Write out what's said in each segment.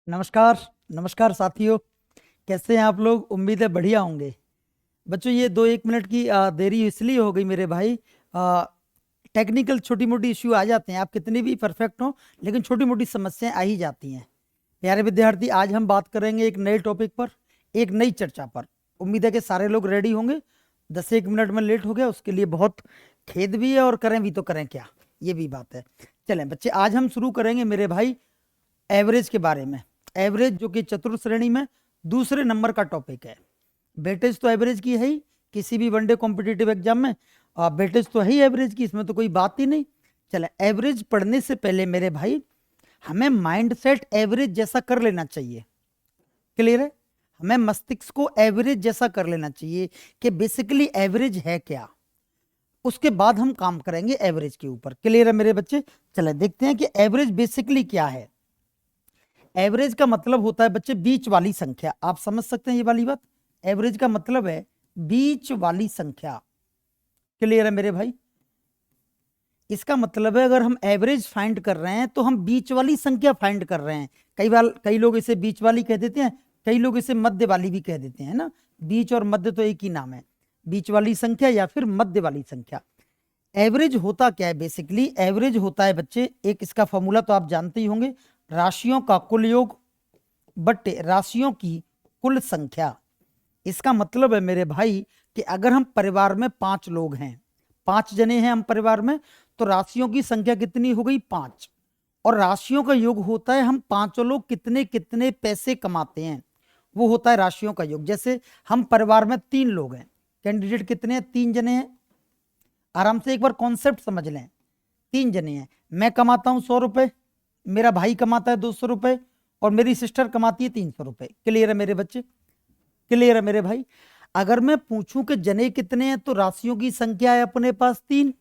नमस्कार। नमस्कार साथियों, कैसे हैं आप लोग? उम्मीद है बढ़िया होंगे। बच्चों, ये 2-1 मिनट की देरी इसलिए हो गई मेरे भाई। टेक्निकल छोटी मोटी इश्यू आ जाते हैं, आप कितने भी परफेक्ट हो लेकिन छोटी मोटी समस्याएं आ ही जाती हैं। प्यारे विद्यार्थी, आज हम बात करेंगे एक नए टॉपिक पर, एक नई चर्चा पर। उम्मीद है कि सारे लोग रेडी होंगे। 10-1 मिनट में लेट हो गया उसके लिए बहुत खेद भी है, और करें भी तो करें क्या, ये भी बात है। चलें बच्चे, आज हम शुरू करेंगे मेरे भाई एवरेज के बारे में। एवरेज जो कि चतुर्थ श्रेणी में दूसरे नंबर का टॉपिक है। वेटेज तो एवरेज की है ही, किसी भी वनडे कॉम्पिटिटिव एग्जाम में वेटेज तो है ही एवरेज की, इसमें तो कोई बात ही नहीं। चले, एवरेज पढ़ने से पहले मेरे भाई हमें माइंड सेट एवरेज जैसा कर लेना चाहिए। क्लियर है? हमें मस्तिष्क को एवरेज जैसा कर लेना चाहिए कि बेसिकली एवरेज है क्या। उसके बाद हम काम करेंगे एवरेज के ऊपर। क्लियर है मेरे बच्चे? चले देखते हैं कि एवरेज बेसिकली क्या है। एवरेज का मतलब होता है बच्चे बीच वाली संख्या। आप समझ सकते हैं ये वाली बात? एवरेज का मतलब है बीच वाली संख्या। क्लियर है मेरे भाई? इसका मतलब है अगर हम एवरेज फाइंड कर रहे हैं तो हम बीच वाली संख्या फाइंड कर रहे हैं। कई बार कई लोग इसे बीच वाली कह देते हैं, कई लोग इसे मध्य वाली भी कह देते हैं ना। बीच और मध्य तो एक ही नाम है, बीच वाली संख्या या फिर मध्य वाली संख्या। एवरेज होता क्या है? बेसिकली एवरेज होता है बच्चे, एक इसका फॉर्मूला तो आप जानते ही होंगे, राशियों का कुल योग बट्टे राशियों की कुल संख्या। इसका मतलब है मेरे भाई कि अगर हम परिवार में 5 लोग हैं, 5 जने हैं हम परिवार में, तो राशियों की संख्या कितनी हो गई? 5। और राशियों का योग होता है हम पांचों लोग कितने कितने पैसे कमाते हैं, वो होता है राशियों का योग। जैसे हम परिवार में 3 लोग हैं, कैंडिडेट कितने हैं? 3 जने हैं। आराम से एक बार कॉन्सेप्ट समझ लें। 3 जने हैं, मैं कमाता हूं 100 रुपए, मेरा भाई कमाता है 200 रुपए, और मेरी सिस्टर कमाती है 300 रुपए। क्लियर है मेरे बच्चे? क्लियर है मेरे भाई? अगर मैं पूछूं कि जने कितने हैं तो राशियों की संख्या है अपने पास 3।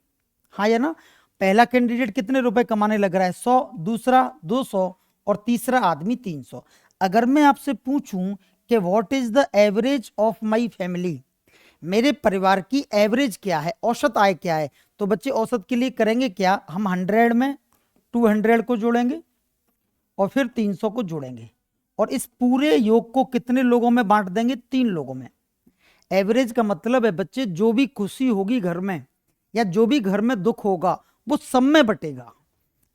हाँ या ना? पहला कैंडिडेट कितने रुपए कमाने लग रहा है? 100, दूसरा 200, और तीसरा आदमी 300। अगर मैं आपसे पूछूं कि what is the average of my family, मेरे परिवार की एवरेज क्या है, औसत आय क्या है, तो बच्चे औसत के लिए करेंगे क्या? हम 100 में 200 को जोड़ेंगे और फिर 300 को जोड़ेंगे, और इस पूरे योग को कितने लोगों में बांट देंगे? 3 लोगों में। एवरेज का मतलब है बच्चे जो भी खुशी होगी घर में या जो भी घर में दुख होगा वो सब में बटेगा।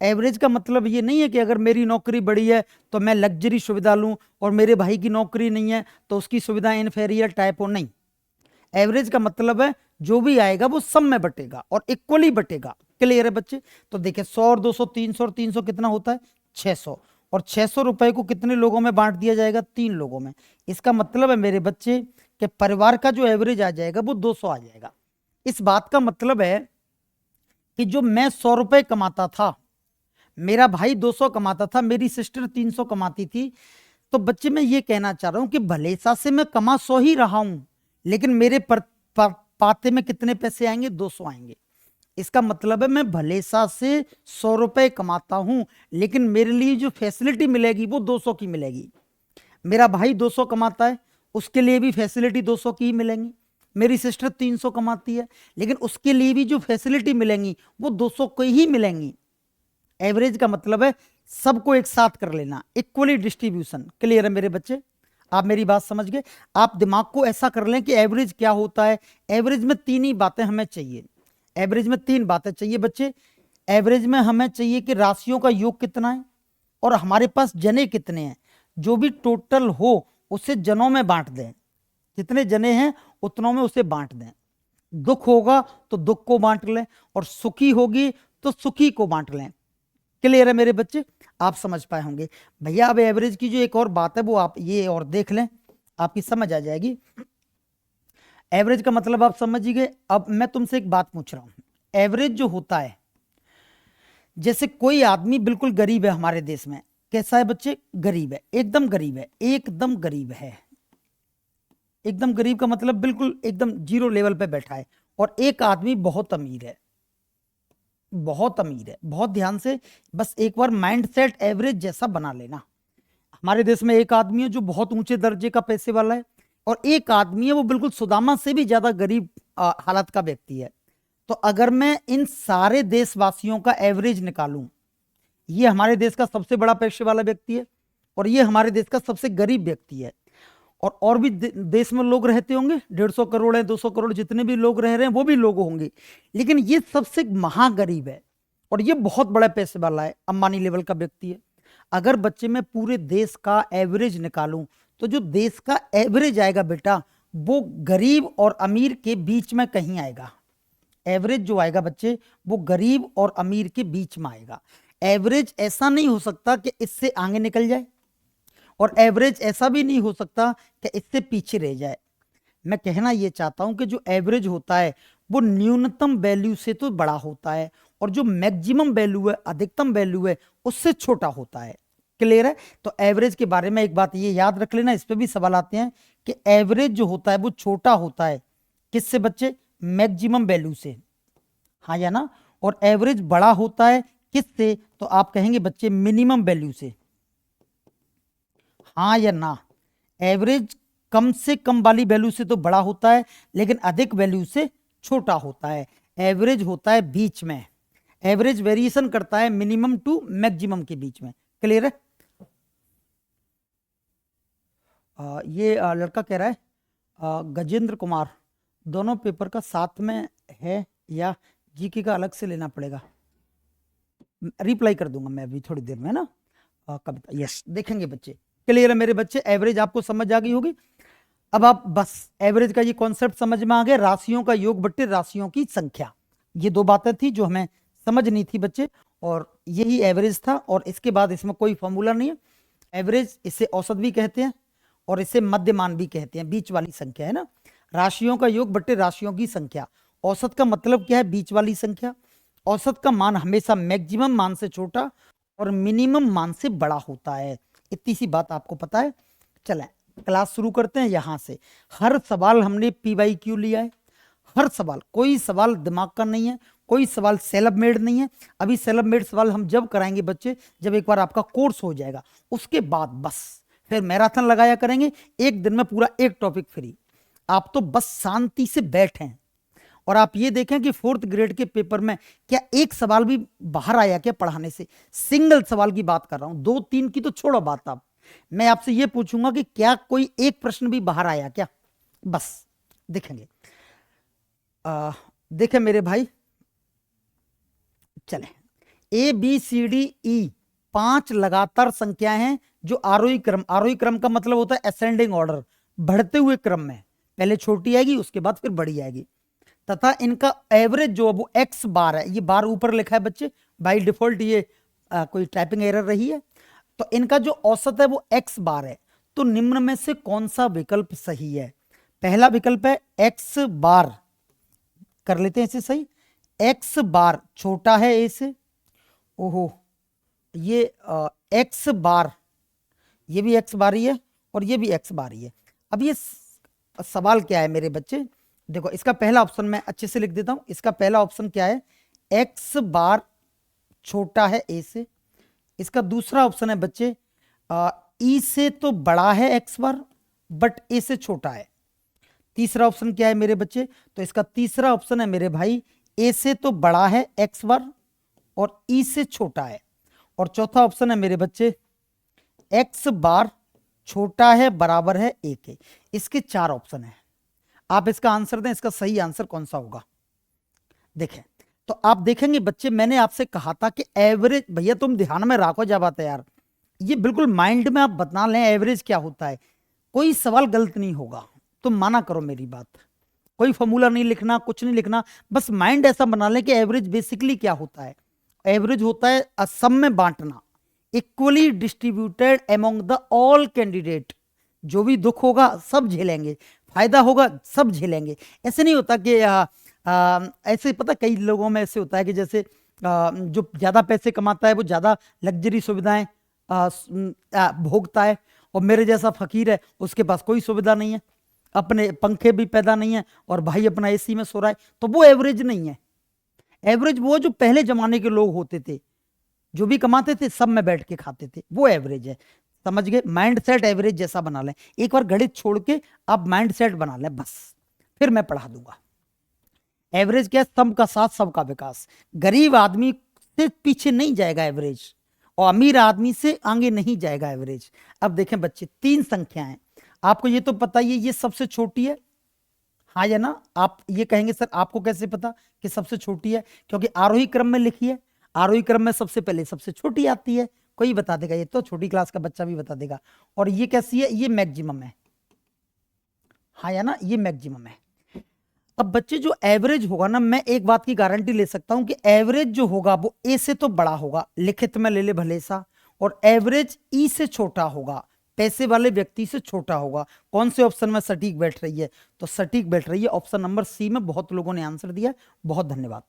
एवरेज का मतलब ये नहीं है कि अगर मेरी नौकरी बड़ी है तो मैं लग्जरी सुविधा लूं और मेरे भाई की नौकरी नहीं है तो उसकी सुविधा इन्फेरियर टाइप हो, नहीं। एवरेज का मतलब है जो भी आएगा वो सब में बटेगा और इक्वली बटेगा। क्लियर है बच्चे? तो देखिए 100 और 200, 300 और 300 कितना होता है? 600। और 600 रुपए को कितने लोगों में बांट दिया जाएगा? 3 लोगों में। इसका मतलब है मेरे बच्चे कि परिवार का जो एवरेज आ जाएगा वो 200 आ जाएगा। इस बात का मतलब है कि जो मैं 100 रुपए कमाता था, मेरा भाई 200 कमाता था, मेरी सिस्टर 300 कमाती थी, तो बच्चे मैं ये कहना चाह रहा हूं कि भले सा से मैं कमा 100 ही रहा हूं, लेकिन मेरे पाते में कितने पैसे आएंगे? 200 आएंगे। इसका मतलब है मैं भले सा से 100 रुपए कमाता हूं, लेकिन मेरे लिए जो फैसिलिटी मिलेगी वो 200 की मिलेगी। मेरा भाई 200 कमाता है, उसके लिए भी फैसिलिटी 200 की ही मिलेंगी। मेरी सिस्टर 300 कमाती है, लेकिन उसके लिए भी जो फैसिलिटी मिलेंगी वो 200 की ही मिलेंगी। एवरेज का मतलब है सबको एक साथ कर लेना, इक्वली डिस्ट्रीब्यूशन। क्लियर है मेरे बच्चे? आप मेरी बात समझ गए? आप दिमाग को ऐसा कर लें कि एवरेज क्या होता है। एवरेज में 3 ही बातें हमें चाहिए। एवरेज में 3 बातें चाहिए बच्चे। एवरेज में हमें चाहिए कि राशियों का योग कितना है और हमारे पास जने कितने हैं। जो भी टोटल हो उसे जनों में बांट दें, जितने जने हैं उतनों में उसे बांट दें। दुख होगा तो दुख को बांट लें, और सुखी होगी तो सुखी को बांट लें। क्लियर है मेरे बच्चे? आप समझ पाए होंगे। भैया अब एवरेज की जो एक और बात है वो आप ये और देख लें, आपकी समझ आ जाएगी। एवरेज का मतलब आप समझ ही गए। अब मैं तुमसे एक बात पूछ रहा हूं। एवरेज जो होता है, जैसे कोई आदमी बिल्कुल गरीब है हमारे देश में, कैसा है बच्चे? गरीब है, एकदम गरीब है, एकदम गरीब है। एकदम गरीब का मतलब बिल्कुल एकदम जीरो लेवल पे बैठा है। और एक आदमी बहुत अमीर है, बहुत अमीर है। बहुत ध्यान से बस एक बार माइंड सेट एवरेज जैसा बना लेना। हमारे देश में एक आदमी है जो बहुत ऊंचे दर्जे का पैसे वाला है, और एक आदमी है वो बिल्कुल सुदामा से भी ज्यादा गरीब हालत का व्यक्ति है। तो अगर मैं इन सारे देशवासियों का एवरेज निकालूं, ये हमारे देश का सबसे बड़ा पैसे वाला व्यक्ति है और ये हमारे देश का सबसे गरीब व्यक्ति है। और भी देश में लोग रहते होंगे, 150 करोड़ है, 200 करोड़, जितने भी लोग रह रहे हैं वो भी लोग होंगे, लेकिन ये सबसे महागरीब है और ये बहुत बड़ा पैसे वाला है, अंबानी लेवल का व्यक्ति है। अगर बच्चे मैं पूरे देश का एवरेज निकालूं तो जो देश का एवरेज आएगा बेटा वो गरीब और अमीर के बीच में कहीं आएगा। एवरेज जो आएगा बच्चे वो गरीब और अमीर के बीच में आएगा। एवरेज ऐसा नहीं हो सकता कि इससे आगे निकल जाए और एवरेज ऐसा भी नहीं हो सकता कि इससे पीछे रह जाए। मैं कहना यह चाहता हूं कि जो एवरेज होता है वो न्यूनतम वैल्यू से तो बड़ा होता है और जो मैक्सिमम वैल्यू है, अधिकतम वैल्यू है, उससे छोटा होता है। क्लियर है? तो एवरेज के बारे में एक बात ये याद रख लेना, इस पे भी सवाल आते हैं कि एवरेज जो होता है वो छोटा होता है किससे बच्चे? मैक्सिमम वैल्यू से, हाँ या ना? और एवरेज बड़ा होता है किससे? तो आप कहेंगे बच्चे मिनिमम वैल्यू से, हाँ या ना? एवरेज कम से कम वाली वैल्यू से तो बड़ा होता है लेकिन अधिक वैल्यू से छोटा होता है। एवरेज होता है बीच में, एवरेज वेरिएशन करता है मिनिमम टू मैक्सिमम के बीच में। क्लियर है? ये लड़का कह रहा है गजेंद्र कुमार, दोनों पेपर का साथ में है या जीके का अलग से लेना पड़ेगा? रिप्लाई कर दूंगा मैं अभी थोड़ी देर में ना। कविता, यस, देखेंगे बच्चे। क्लियर है मेरे बच्चे? एवरेज आपको समझ आ गई होगी। अब आप बस एवरेज का ये कॉन्सेप्ट समझ में आ गया, राशियों का योग बट्टे राशियों की संख्या, ये दो बातें थी जो हमें समझनी थी बच्चे, और यही एवरेज था। और इसके बाद इसमें कोई फॉर्मूला नहीं है। एवरेज इसे औसत भी कहते हैं और इसे मध्यमान भी कहते हैं, बीच वाली संख्या है ना। राशियों का योग बट्टे राशियों की संख्या। औसत का मतलब क्या है? बीच वाली संख्या। औसत का मान हमेशा मैक्सिमम मान से छोटा और मिनिमम मान से बड़ा होता है। इतनी सी बात आपको पता है। चलें क्लास शुरू करते हैं यहाँ से। हर सवाल हमने PYQ लिया है, हर सवाल, कोई सवाल दिमाग का नहीं है, कोई सवाल सेल्फ मेड नहीं है। अभी सेल्फ मेड सवाल हम जब कराएंगे बच्चे, जब एक बार आपका कोर्स हो जाएगा, उसके बाद बस फिर मैराथन लगाया करेंगे, एक दिन में पूरा एक टॉपिक फ्री। आप तो बस शांति से बैठें और आप ये देखें कि 4th ग्रेड के पेपर में क्या एक सवाल भी बाहर आया क्या पढ़ाने से? सिंगल सवाल की बात कर रहा हूं, 2-3 की तो छोड़ो बात। आप, मैं आपसे ये पूछूंगा कि क्या कोई एक प्रश्न भी बाहर आया क्या? बस देखेंगे। देखें मेरे भाई, चले ABCDE 5 लगातार संख्याएं हैं जो आरोही क्रम, आरोही क्रम का मतलब होता है असेंडिंग ऑर्डर, बढ़ते हुए क्रम में, पहले छोटी आएगी उसके बाद फिर बड़ी आएगी, तथा इनका एवरेज जो वो x बार है। ये बार ऊपर लिखा है बच्चे बाय डिफॉल्ट, ये कोई टाइपिंग एरर रही है। तो इनका जो औसत है वो x बार है। तो निम्न में से कौन सा विकल्प सही है? पहला विकल्प है x बार, कर लेते हैं इसे सही। x बार छोटा है a से, ओहो ये x बार, ये भी x बार ही है और ये भी x बार ही है। अब ये सवाल क्या है मेरे बच्चे? देखो इसका पहला ऑप्शन मैं अच्छे से लिख देता हूं। इसका पहला ऑप्शन क्या है? x बार छोटा है a से। इसका दूसरा ऑप्शन है बच्चे e से तो बड़ा है x बार बट a से छोटा है। तीसरा ऑप्शन क्या है मेरे बच्चे? तो इसका तीसरा ऑप्शन है मेरे भाई a से तो बड़ा है x बार और e से छोटा है। और चौथा ऑप्शन है मेरे बच्चे x बार छोटा है बराबर है a के। इसके 4 ऑप्शन है, आप इसका आंसर दें, इसका सही आंसर कौन सा होगा? देखें तो आप देखेंगे बच्चे, मैंने आपसे कहा था कि एवरेज, भैया तुम ध्यान में रखो जब बात है यार, ये बिल्कुल माइंड में आप बता लें एवरेज क्या होता है, कोई सवाल गलत नहीं होगा। तुम माना करो मेरी बात, कोई फॉर्मूला नहीं लिखना, कुछ नहीं लिखना, बस माइंड ऐसा बना लें कि एवरेज बेसिकली क्या होता है। एवरेज होता है सम में बांटना, equally distributed among the all candidate. जो भी दुख होगा सब झेलेंगे, फायदा होगा सब झेलेंगे। ऐसे नहीं होता कि ऐसे, पता कई लोगों में ऐसे होता है कि जैसे जो ज़्यादा पैसे कमाता है वो ज़्यादा लग्जरी सुविधाएं भोगता है और मेरे जैसा फकीर है उसके पास कोई सुविधा नहीं है, अपने पंखे भी पैदा नहीं है और भाई अपना AC में सो रहा है। तो वो एवरेज नहीं है। एवरेज वो जो पहले जमाने के लोग होते थे, जो भी कमाते थे सब में बैठ के खाते थे, वो एवरेज है। समझ गए? माइंड सेट एवरेज जैसा बना लें, एक बार गणित छोड़ के आप माइंड सेट बना लें, बस फिर मैं पढ़ा दूंगा। एवरेज क्या है? सम का साथ सबका विकास। गरीब आदमी से पीछे नहीं जाएगा एवरेज, और अमीर आदमी से आगे नहीं जाएगा एवरेज। अब देखें बच्चे, तीन संख्याएं, आपको ये तो पता ही है ये सबसे छोटी है, हाँ या ना? आप ये कहेंगे सर आपको कैसे पता कि सबसे छोटी है? क्योंकि आरोही क्रम में लिखी है, आरोही क्रम में सबसे पहले सबसे छोटी आती है। कोई बता देगा, ये तो छोटी क्लास का बच्चा भी बता देगा। और ये कैसी है? ये मैक्सिमम है, हाँ या ना? ये मैक्सिमम है। अब बच्चे जो एवरेज होगा ना, मैं एक बात की गारंटी ले सकता हूं कि एवरेज जो होगा वो ए से तो बड़ा होगा, लिखित में ले ले भले सा, और एवरेज ई से छोटा होगा, पैसे वाले व्यक्ति से छोटा होगा। कौन से ऑप्शन में सटीक बैठ रही है? तो सटीक बैठ रही है ऑप्शन नंबर सी में। बहुत लोगों ने आंसर दिया, बहुत धन्यवाद।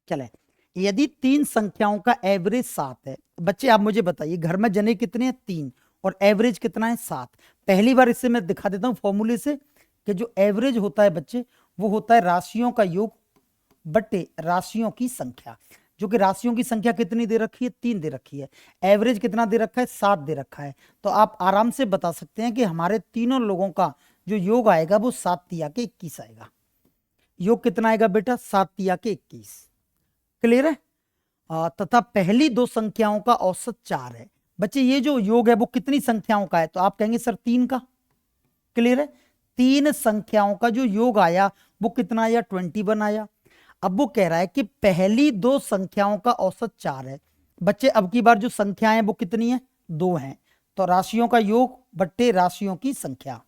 चले, यदि तीन संख्याओं का एवरेज 7 है, बच्चे आप मुझे बताइए घर में जने कितने हैं? 3, और एवरेज कितना है? 7। पहली बार इससे मैं दिखा देता हूं फॉर्मूले से कि जो एवरेज होता है बच्चे, वो होता है राशियों का योग बटे राशियों की संख्या। जो कि राशियों की संख्या कितनी दे रखी है? 3 दे रखी है। एवरेज कितना दे रखा है? 7 दे रखा है। तो आप आराम से बता सकते हैं कि हमारे तीनों लोगों का जो योग आएगा वो 7 तिया के 21 आएगा। योग कितना आएगा बेटा? 7 तिया के 21। क्लियर है? तथा पहली दो संख्याओं का औसत 4 है। बच्चे ये जो योग है वो कितनी संख्याओं का है? तो आप कहेंगे सर 3 का। क्लियर है? 3 संख्याओं का जो योग आया वो कितना आया? 21 आया। अब वो कह रहा है कि पहली दो संख्याओं का औसत 4 है। बच्चे अब की बार जो संख्याएं हैं वो कितनी है? 2 हैं। तो राशियों का योग बट्टे राशियों की संख्या,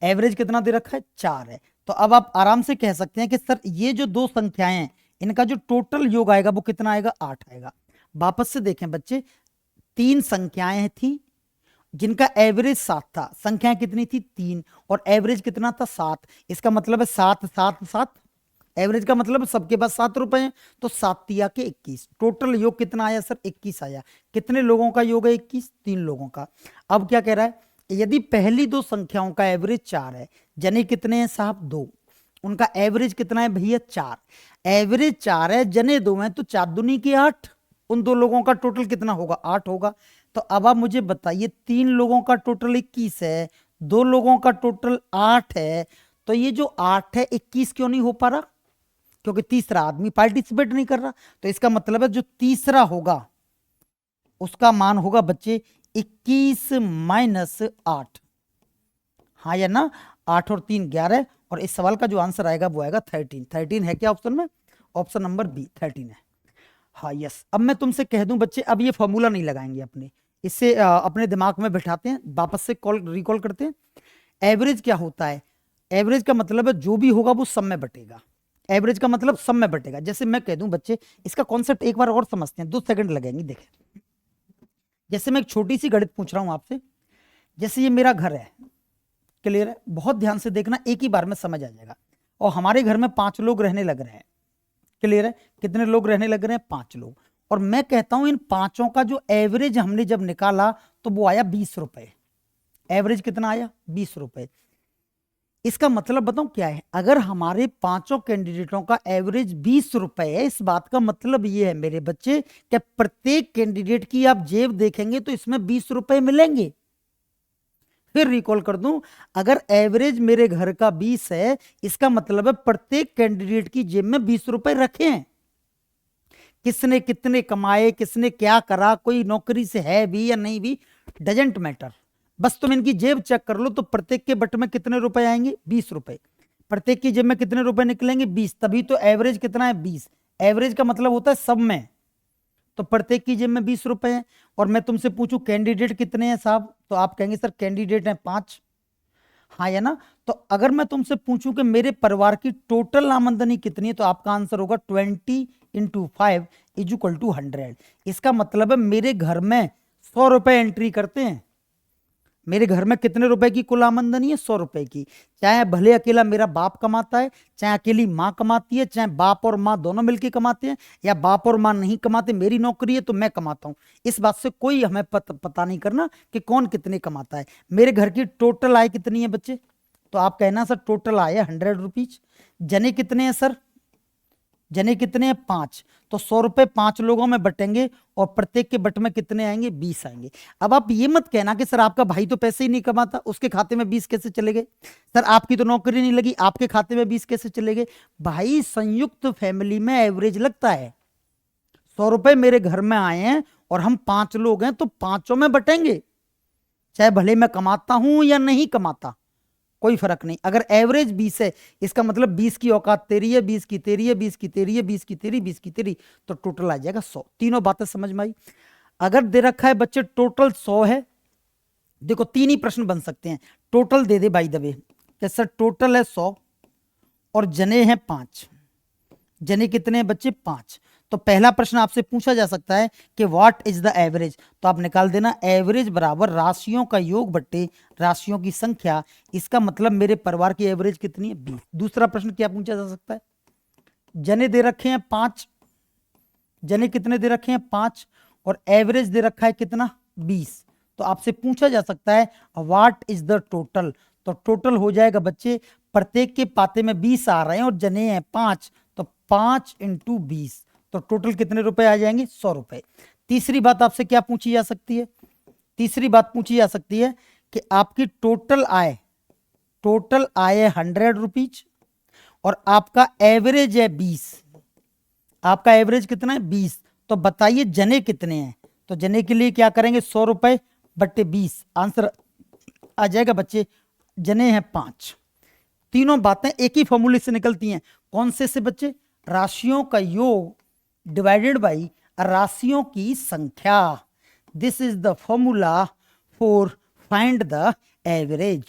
एवरेज कितना दे रखा है? 4 है। तो अब आप आराम से कह सकते हैं कि सर ये जो दो संख्याएं हैं इनका जो टोटल योग आएगा वो कितना आएगा? 8 आएगा। वापस से देखें बच्चे, 3 संख्याएं थी जिनका एवरेज 7 था। संख्याएं कितनी थी? 3, और एवरेज कितना था? 7। इसका मतलब है 7 7 7, एवरेज का मतलब सबके पास 7 रुपए हैं। तो 7 तिया के 21। टोटल योग कितना आया सर? 21 आया। कितने लोगों का योग है? 21, 3 लोगों का। अब क्या कह रहा है? यदि पहली दो संख्याओं का एवरेज 4 है, जने कितने हैं साहब? 2, उनका एवरेज कितना है भैया? 4। एवरेज 4 है, जने 2 हैं, तो 4 दूनी की 8। उन दो लोगों का टोटल कितना होगा? 8 होगा। तो अब आप मुझे बताइए, 3 लोगों का टोटल 21 है, 2 लोगों का टोटल 8 है, तो ये जो 8 है 21 क्यों नहीं हो पा रहा? क्योंकि तीसरा आदमी पार्टिसिपेट नहीं कर रहा। तो इसका मतलब है जो तीसरा होगा उसका मान होगा बच्चे 21 माइनस 8, हाँ या ना? 8 और 3 11, और इस सवाल का जो आंसर आएगा वो आएगा 13। 13 है क्या ऑप्शन में? ऑप्शन नंबर बी 13 है। हाँ यस। अब मैं तुमसे कह दूं बच्चे, अब ये फॉर्मूला नहीं लगाएंगे अपने, इससे अपने दिमाग में बैठाते हैं, वापस से रिकॉल करते हैं। एवरेज क्या होता है? एवरेज का मतलब है जो भी होगा वो सब में बटेगा। एवरेज का मतलब सब में बटेगा। जैसे मैं कह दूं बच्चे, इसका कॉन्सेप्ट एक बार और समझते हैं, 2 सेकंड लगेंगे। देखें, जैसे मैं एक छोटी सी गणित पूछ रहा हूं आपसे। जैसे ये मेरा घर है, क्लियर है? बहुत ध्यान से देखना, एक ही बार में समझ आ जाएगा। और हमारे घर में 5 लोग रहने लग रहे हैं, क्लियर है? कितने लोग रहने लग रहे हैं? 5 लोग। और मैं कहता हूं इन पांचों का जो एवरेज हमने जब निकाला तो वो आया 20 रुपए। एवरेज कितना आया? 20 रुपए। इसका मतलब बताऊं क्या है? अगर हमारे पांचों कैंडिडेटों का एवरेज 20 रुपए है, इस बात का मतलब ये है मेरे बच्चे कि प्रत्येक कैंडिडेट की आप जेब देखेंगे तो इसमें 20 रुपए मिलेंगे। फिर रिकॉल कर दूं, अगर एवरेज मेरे घर का 20 है, इसका मतलब है प्रत्येक कैंडिडेट की जेब में 20 रुपए रखे हैं। किसने कितने कमाए, किसने क्या करा, कोई नौकरी से है भी या नहीं भी, डजेंट मैटर। बस तुम इनकी जेब चेक कर लो तो प्रत्येक के बट में कितने रुपए आएंगे? 20 रुपए। प्रत्येक की जेब में कितने रुपए निकलेंगे? 20। तभी तो एवरेज कितना है? 20। एवरेज का मतलब होता है सब में, तो प्रत्येक की जेब में 20 रुपए है। और मैं तुमसे पूछूं कैंडिडेट कितने हैं साहब, तो आप कहेंगे सर कैंडिडेट हैं 5, हाँ या ना? तो अगर मैं तुमसे पूछूं कि मेरे परिवार की टोटल आमदनी कितनी है, तो आपका आंसर होगा 20 × 5 इज इक्वल टू 100। इसका मतलब है मेरे घर में 100 रुपए एंट्री करते हैं। मेरे घर में कितने रुपए की कुल आमदनी है? 100 रुपए की। चाहे भले अकेला मेरा बाप कमाता है, चाहे अकेली माँ कमाती है, चाहे बाप और माँ दोनों मिलकर कमाते हैं, या बाप और माँ नहीं कमाते, मेरी नौकरी है तो मैं कमाता हूँ। इस बात से कोई हमें पता नहीं करना कि कौन कितने कमाता है। मेरे घर की टोटल आय कितनी है बच्चे? तो आप कहना सर टोटल आय 100 रुपीज। जने कितने हैं सर? जने कितने हैं? 5। तो 100 रुपए 5 लोगों में बटेंगे और प्रत्येक के बट में कितने आएंगे? 20 आएंगे। अब आप ये मत कहना कि सर आपका भाई तो पैसे ही नहीं कमाता, उसके खाते में 20 कैसे चले गए? सर आपकी तो नौकरी नहीं लगी, आपके खाते में 20 कैसे चले गए? भाई संयुक्त फैमिली में एवरेज लगता है। 100 रुपए मेरे घर में आए हैं और हम 5 लोग हैं, तो 5 में बटेंगे, चाहे भले मैं कमाता हूं या नहीं कमाता, कोई फर्क नहीं। अगर एवरेज 20 है, इसका मतलब 20 की औकात तेरी है, 20 की तेरी है, 20 की तेरी है, 20 की तेरी, 20 की तेरी, तो टोटल आ जाएगा 100। तीनों बातें समझ में आई। अगर दे रखा है बच्चे टोटल 100 है, देखो 3 ही प्रश्न बन सकते हैं। Total they they by the way, कैसा टोटल है 100 और जने हैं 5। जने कितने हैं बच्चे? 5। तो पहला प्रश्न आपसे पूछा जा सकता है कि व्हाट इज द एवरेज, तो आप निकाल देना एवरेज बराबर राशियों का योग बट्टे राशियों की संख्या। इसका मतलब मेरे परिवार की एवरेज कितनी है? 20। दूसरा प्रश्न क्या पूछा जा सकता है? जने दे रखे हैं 5, जने कितने दे रखे हैं? 5, और एवरेज दे रखा है कितना? 20। तो आपसे पूछा जा सकता है व्हाट इज द टोटल, तो टोटल हो जाएगा बच्चे, प्रत्येक के पाते में 20 आ रहे हैं और जने हैं 5, तो 5 × 20, तो टोटल कितने रुपए आ जाएंगे? 100 रुपए। तीसरी बात आपसे क्या पूछी जा सकती है? तीसरी बात पूछी जा सकती है कि आपकी टोटल आय है 100 रुपीज और आपका एवरेज है 20। आपका एवरेज कितना है? 20। तो बताइए जने कितने हैं? तो जने के लिए क्या करेंगे? 100 रुपए बट्टे 20, आंसर आ जाएगा बच्चे, जने हैं 5। तीनों बातें एक ही फॉर्मूले से निकलती हैं। कौन से बच्चे? राशियों का योग डिवाइडेड बाई राशियों की संख्या। This is the formula for find the average.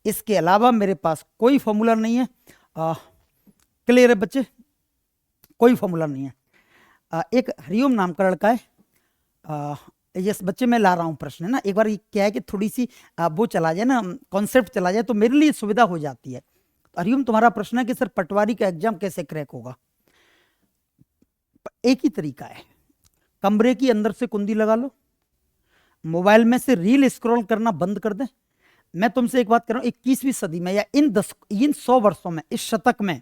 इसके अलावा मेरे पास कोई फॉर्मूला नहीं है। क्लियर है बच्चे? कोई फॉर्मूला नहीं है। एक हरिओम नाम का लड़का है, यस बच्चे मैं ला रहा हूँ प्रश्न, है ना। एक बार क्या है कि थोड़ी सी वो चला जाए ना, कॉन्सेप्ट चला जाए, तो मेरे लिए सुविधा हो जाती है। हरिओम तुम्हारा प्रश्न है कि सर पटवारी का एग्जाम कैसे क्रैक होगा? एक ही तरीका है, कमरे की अंदर से कुंडी लगा लो, मोबाइल में से रील स्क्रॉल करना बंद कर दे। मैं तुमसे एक बात कर रहा हूं, 21वीं सदी में या इन 100 वर्षों में, इस शतक में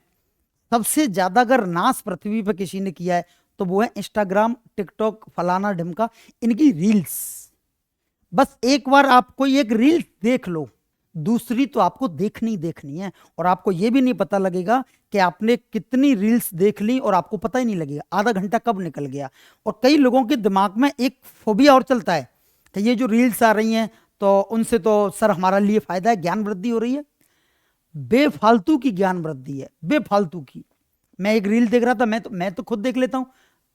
सबसे ज्यादा अगर नाश पृथ्वी पर किसी ने किया है तो वो है इंस्टाग्राम, टिकटॉक, फलाना ढिमका, इनकी रील्स। बस एक बार आप कोई एक रील देख लो, दूसरी तो आपको देखनी है, और आपको यह भी नहीं पता लगेगा कि आपने कितनी रील्स देख ली, और आपको पता ही नहीं लगेगा आधा घंटा कब निकल गया। और कई लोगों के दिमाग में एक फोबिया और चलता है कि ये जो रील्स आ रही हैं तो उनसे तो सर हमारा लिए फायदा है, ज्ञान वृद्धि हो रही है। बेफालतू की ज्ञान वृद्धि है, बेफालतू की। मैं एक रील देख रहा था, मैं तो खुद देख लेता हूं,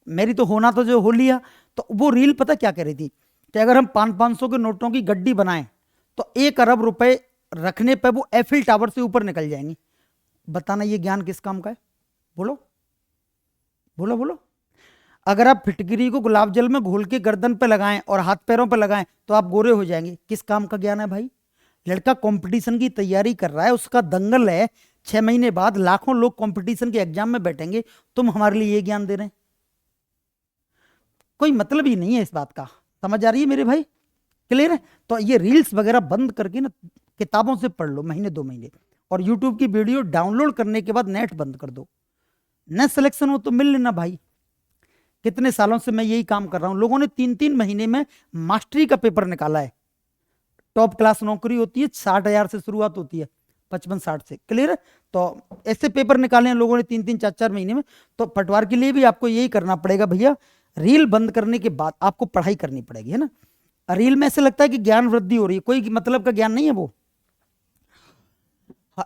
मेरी तो होना तो जो हो लिया। तो वो रील पता क्या कह रही थी कि अगर हम 500 के नोटों की गड्डी बनाएं तो 1 अरब रुपए रखने पर वो एफिल टावर से ऊपर निकल जाएंगी। बताना ये ज्ञान किस काम का है? बोलो बोलो बोलो। अगर आप फिटकिरी को गुलाब जल में घोल के गर्दन पे लगाएं और हाथ पैरों पे लगाएं तो आप गोरे हो जाएंगे। किस काम का ज्ञान है भाई? लड़का कंपटीशन की तैयारी कर रहा है, उसका दंगल है, 6 महीने बाद लाखों लोग कंपटीशन के एग्जाम में बैठेंगे, तुम हमारे लिए ये ज्ञान दे रहे हैं? कोई मतलब ही नहीं है इस बात का। समझ आ रही है मेरे भाई? क्लियर है? तो ये रील्स वगैरह बंद करके ना किताबों से पढ़ लो महीने 2 महीने, और यूट्यूब की वीडियो डाउनलोड करने के बाद नेट बंद कर दो। न सिलेक्शन हो तो मिल लेना भाई। कितने सालों से मैं यही काम कर रहा हूं, लोगों ने 3-3 महीने में मास्टरी का पेपर निकाला है। टॉप क्लास नौकरी होती है, 60,000 से शुरुआत होती है, 55-60 से। क्लियर है? तो ऐसे पेपर निकाले हैं लोगों ने 3-3 4-4 महीने में। तो पटवार के लिए भी आपको यही करना पड़ेगा भैया, रील बंद करने के बाद आपको पढ़ाई करनी पड़ेगी, है ना। रील में ऐसे लगता है कि ज्ञान वृद्धि हो रही है, कोई मतलब का ज्ञान नहीं है वो।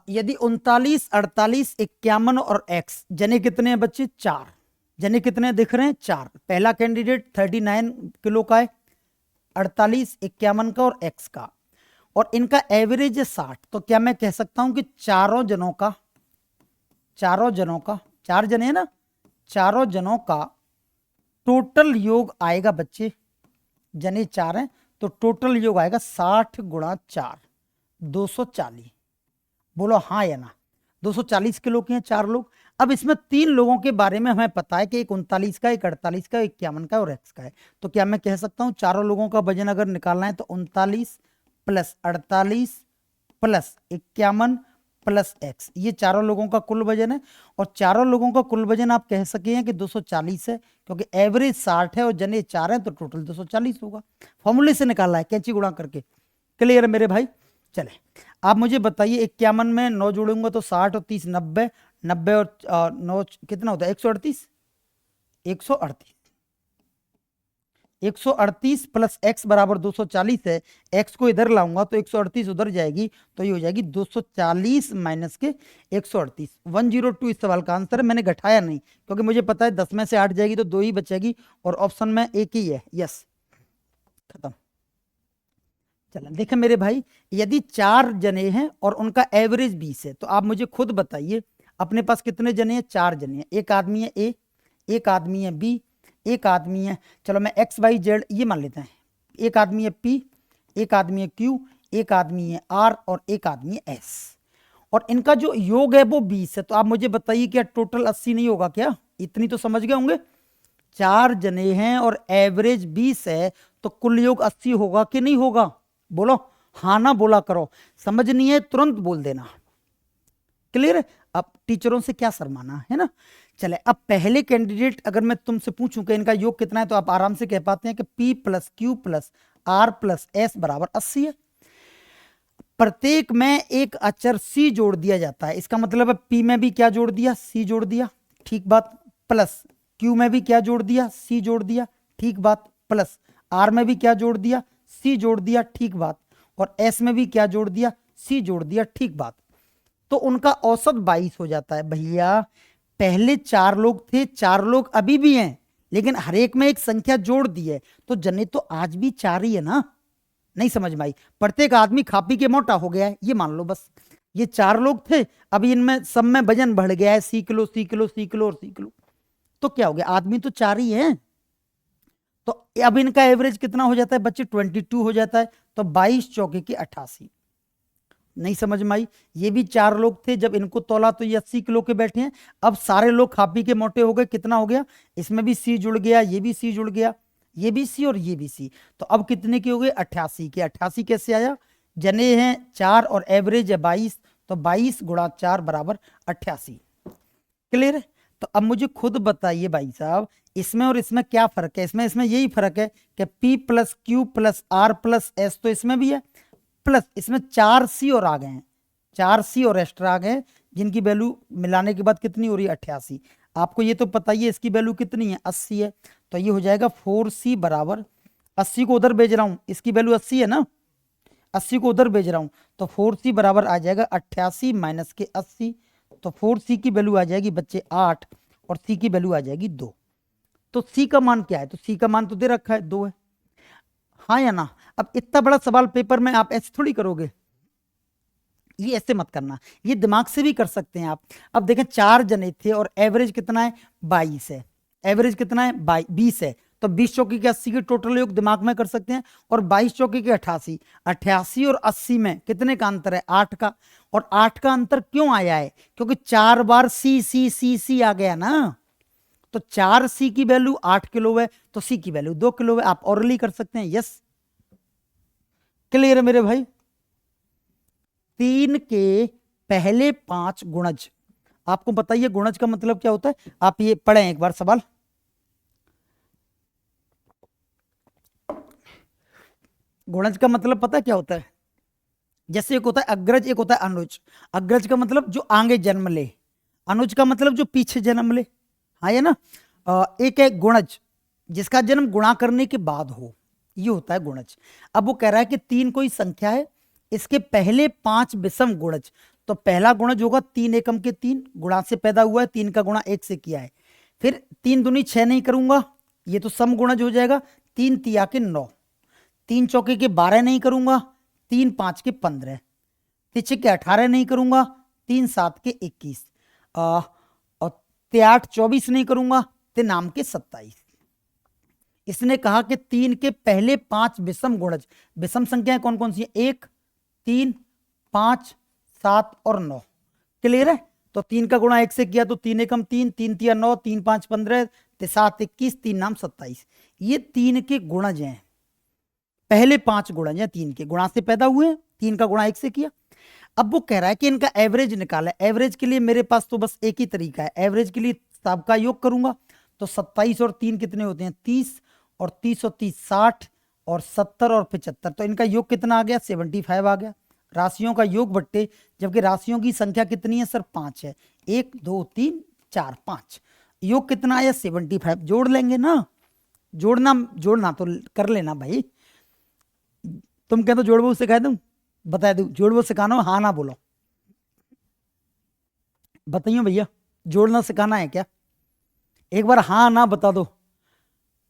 यदि 39, 48, 51 और x, जने कितने हैं बच्चे? 4। जने कितने दिख रहे हैं? 4। पहला कैंडिडेट 39 किलो का है, 48, 51 का और x का, और इनका एवरेज है 60। तो क्या मैं कह सकता हूं कि चारों जनों का 4 जने हैं ना, चारों जनों का टोटल योग आएगा बच्चे, जने 4 हैं तो टोटल योग आएगा 60 × 4, 240। बोलो हाँ या ना? 240 किलो के हैं 4 लोग। अब इसमें 3 लोगों के बारे में हमें पता है कि एक 39 का, एक 48 का, 51 का और x का है। तो क्या मैं कह सकता हूं चारों लोगों का वजन अगर निकालना है तो 39 + 48 + 51 + x, ये चारों लोगों का कुल वजन है। और चारों लोगों का कुल वजन आप कह सके हैं कि 240 है, क्योंकि एवरेज 60 है और जने 4 हैं तो टोटल 240 होगा। फॉर्मूले से निकालना है, कैंची गुणा करके। क्लियर है मेरे भाई? चले आप मुझे बताइए, 51 में 9 जोड़ूंगा तो 60 और 30 90, 90 और 9 कितना होता है? 138। 138 138 प्लस x बराबर 240 है, x को इधर लाऊंगा तो 138 उधर जाएगी, तो ये हो जाएगी 240 माइनस के 138। 102 इस सवाल का आंसर है। मैंने घटाया नहीं क्योंकि मुझे पता है 10 में से 8 जाएगी तो 2 ही बचेगी और ऑप्शन में एक ही है। यस, खत्म। चलो देखें मेरे भाई, यदि 4 जने हैं और उनका एवरेज 20 है तो आप मुझे खुद बताइए अपने पास कितने जने हैं? 4 जने हैं। एक आदमी है ए, एक आदमी है बी, एक आदमी है, चलो मैं एक्स वाई जेड ये मान लेते हैं, एक आदमी है पी, एक आदमी है क्यू, एक आदमी है आर और एक आदमी है एस, और इनका जो योग है वो 20 है। तो आप मुझे बताइए क्या टोटल 80 नहीं होगा क्या? इतनी तो समझ गए होंगे। 4 जने हैं और एवरेज 20 है तो कुल योग 80 होगा कि नहीं होगा? बोलो हाँ ना बोला करो, समझ नहीं है तुरंत बोल देना। क्लियर है? अब टीचरों से क्या शर्माना है ना। चले अब पहले कैंडिडेट अगर मैं तुमसे पूछूं कि इनका योग कितना है तो आप आराम से कह पाते हैं कि P plus Q plus R plus S बराबर 80 है। प्रत्येक में एक अचर C जोड़ दिया जाता है, इसका मतलब है P में भी क्या जोड़ दिया? C जोड़ दिया, ठीक बात, प्लस Q में भी क्या जोड़ दिया? C जोड़ दिया, ठीक बात, प्लस R में भी क्या जोड़ दिया? C जोड़ दिया, ठीक बात, और S में भी क्या जोड़ दिया? C जोड़ दिया, ठीक बात। तो उनका औसत 22 हो जाता है। भैया पहले 4 लोग थे, 4 लोग अभी भी हैं, लेकिन हर एक में एक संख्या जोड़ दी है, तो जने तो आज भी 4 ही है ना। नहीं समझ में आई? प्रत्येक आदमी खा पी के मोटा हो गया है, ये मान लो बस। ये 4 लोग थे, अभी इनमें सब में वजन बढ़ गया है, सी किलो सी किलो सी किलो और सी किलो, तो क्या हो गया? आदमी तो 4 ही है। तो अब इनका एवरेज कितना हो जाता है बच्चे? 22 हो जाता है। तो 22 चौके के 88। नहीं समझ में आई? ये भी 4 लोग थे, जब इनको तोला तो ये 80 किलो के बैठे हैं। अब सारे लोग खा पी के मोटे हो गए, कितना हो गया? इसमें भी सी जुड़ गया, ये भी सी जुड़ गया, ये भी सी और ये भी सी, तो अब कितने के हो गए? 88 के। 88 कैसे आया? जने हैं 4 और एवरेज है 22, तो 22 गुणा 4 बराबर 88। क्लियर है? तो अब मुझे खुद बताइए भाई साहब, इसमें और इसमें क्या फर्क है? इसमें यही फर्क है कि P plus Q plus R plus S तो इसमें भी है, प्लस इसमें 4 C और आ गए हैं, 4 C और एक्स्ट्रा आ गए हैं, जिनकी वैल्यू मिलाने के बाद कितनी हो रही है? 88। आपको ये तो पता ही है इसकी वैल्यू कितनी है? 80 है। तो ये हो जाएगा 4C बराबर, 80 को उधर भेज रहा हूं, इसकी वैल्यू 80 है ना, 80 को उधर भेज रहा हूं, तो 4C बराबर आ जाएगा 88 माइनस के 80। तो 4C की वैल्यू आ जाएगी बच्चे 8 और C की वैल्यू आ जाएगी 2। तो C का मान क्या है? तो C का मान तो दे रखा है 2 है, हाँ या ना? अब इतना बड़ा सवाल पेपर में आप ऐसे थोड़ी करोगे, ये ऐसे मत करना, ये दिमाग से भी कर सकते हैं आप। अब देखें 4 जने थे और एवरेज कितना है? 22 है। एवरेज कितना है? 20 है। तो 20 चौके के 80 के टोटल योग दिमाग में कर सकते हैं, और 22 चौके के 88, 88 और 80 में कितने का अंतर है? 8 का। और 8 का अंतर क्यों आया है? क्योंकि 4 बार सी सी सी सी आ गया ना। तो 4 C की वैल्यू 8 किलो है, तो C की वैल्यू 2 किलो है। आप ऑरली कर सकते हैं। यस, क्लियर है मेरे भाई? 3 के पहले 5 गुणज। आपको बताइए गुणज का मतलब क्या होता है? आप ये पढ़ें एक बार सवाल। गुणज का मतलब पता है क्या होता है? जैसे एक होता है अग्रज, एक होता है अनुज। अग्रज का मतलब जो आगे जन्म ले, अनुज का मतलब जो पीछे जन्म ले, हाँ ये ना। एक है गुणज जिसका जन्म गुणा करने के बाद हो, ये होता है गुणज। अब वो कह रहा है कि 3 कोई संख्या है, इसके पहले 5 विषम गुणज। तो पहला गुणज होगा 3 एकम के 3, गुणा से पैदा हुआ है, 3 का गुणा 1 से किया है। फिर 3 दूनी 6 नहीं करूंगा, ये तो सम गुणज हो जाएगा। 3 तिया के 9, 3 चौके के 12 नहीं करूंगा, 3 5 के 15, तिछे के 18 नहीं करूंगा, 3 7 के 21, और 8 24 नहीं करूंगा, ते नाम के 27। इसने कहा कि 3 के पहले 5 विषम गुणज। विषम संख्याएं कौन कौन सी है? 1 3 5 7 और 9। क्लियर है? तो 3 का गुणा 1 से किया तो 3 एकम 3, 3 तिया 9, 3 5 15, 7 21, 3 नाम 27। ये 3 के गुणज हैं, पहले 5 गुणज हैं 3 के, गुणा से पैदा हुए, 3 का गुणा 1 से किया। अब वो कह रहा है कि इनका एवरेज निकाला। एवरेज के लिए मेरे पास तो बस एक ही तरीका है, एवरेज के लिए सबका योग करूंगा। तो 27 और 3 कितने होते हैं? 30, और 30 और 30 60, और 70 और 75, तो इनका योग कितना आ गया? 75 आ गया। राशियों का योग बट्टे, जबकि राशियों की संख्या कितनी है सर? 5 है। 1 2 3 4 5, योग कितना आया? 75। जोड़ लेंगे ना, जोड़ना जोड़ना तो कर लेना भाई। तुम कह दो जोड़बो सिखा दूं, बता दूं जोड़बो सिखाना हो, हाँ ना बोलो, बताइए भैया जोड़ना सिखाना है क्या? एक बार हाँ ना बता दो,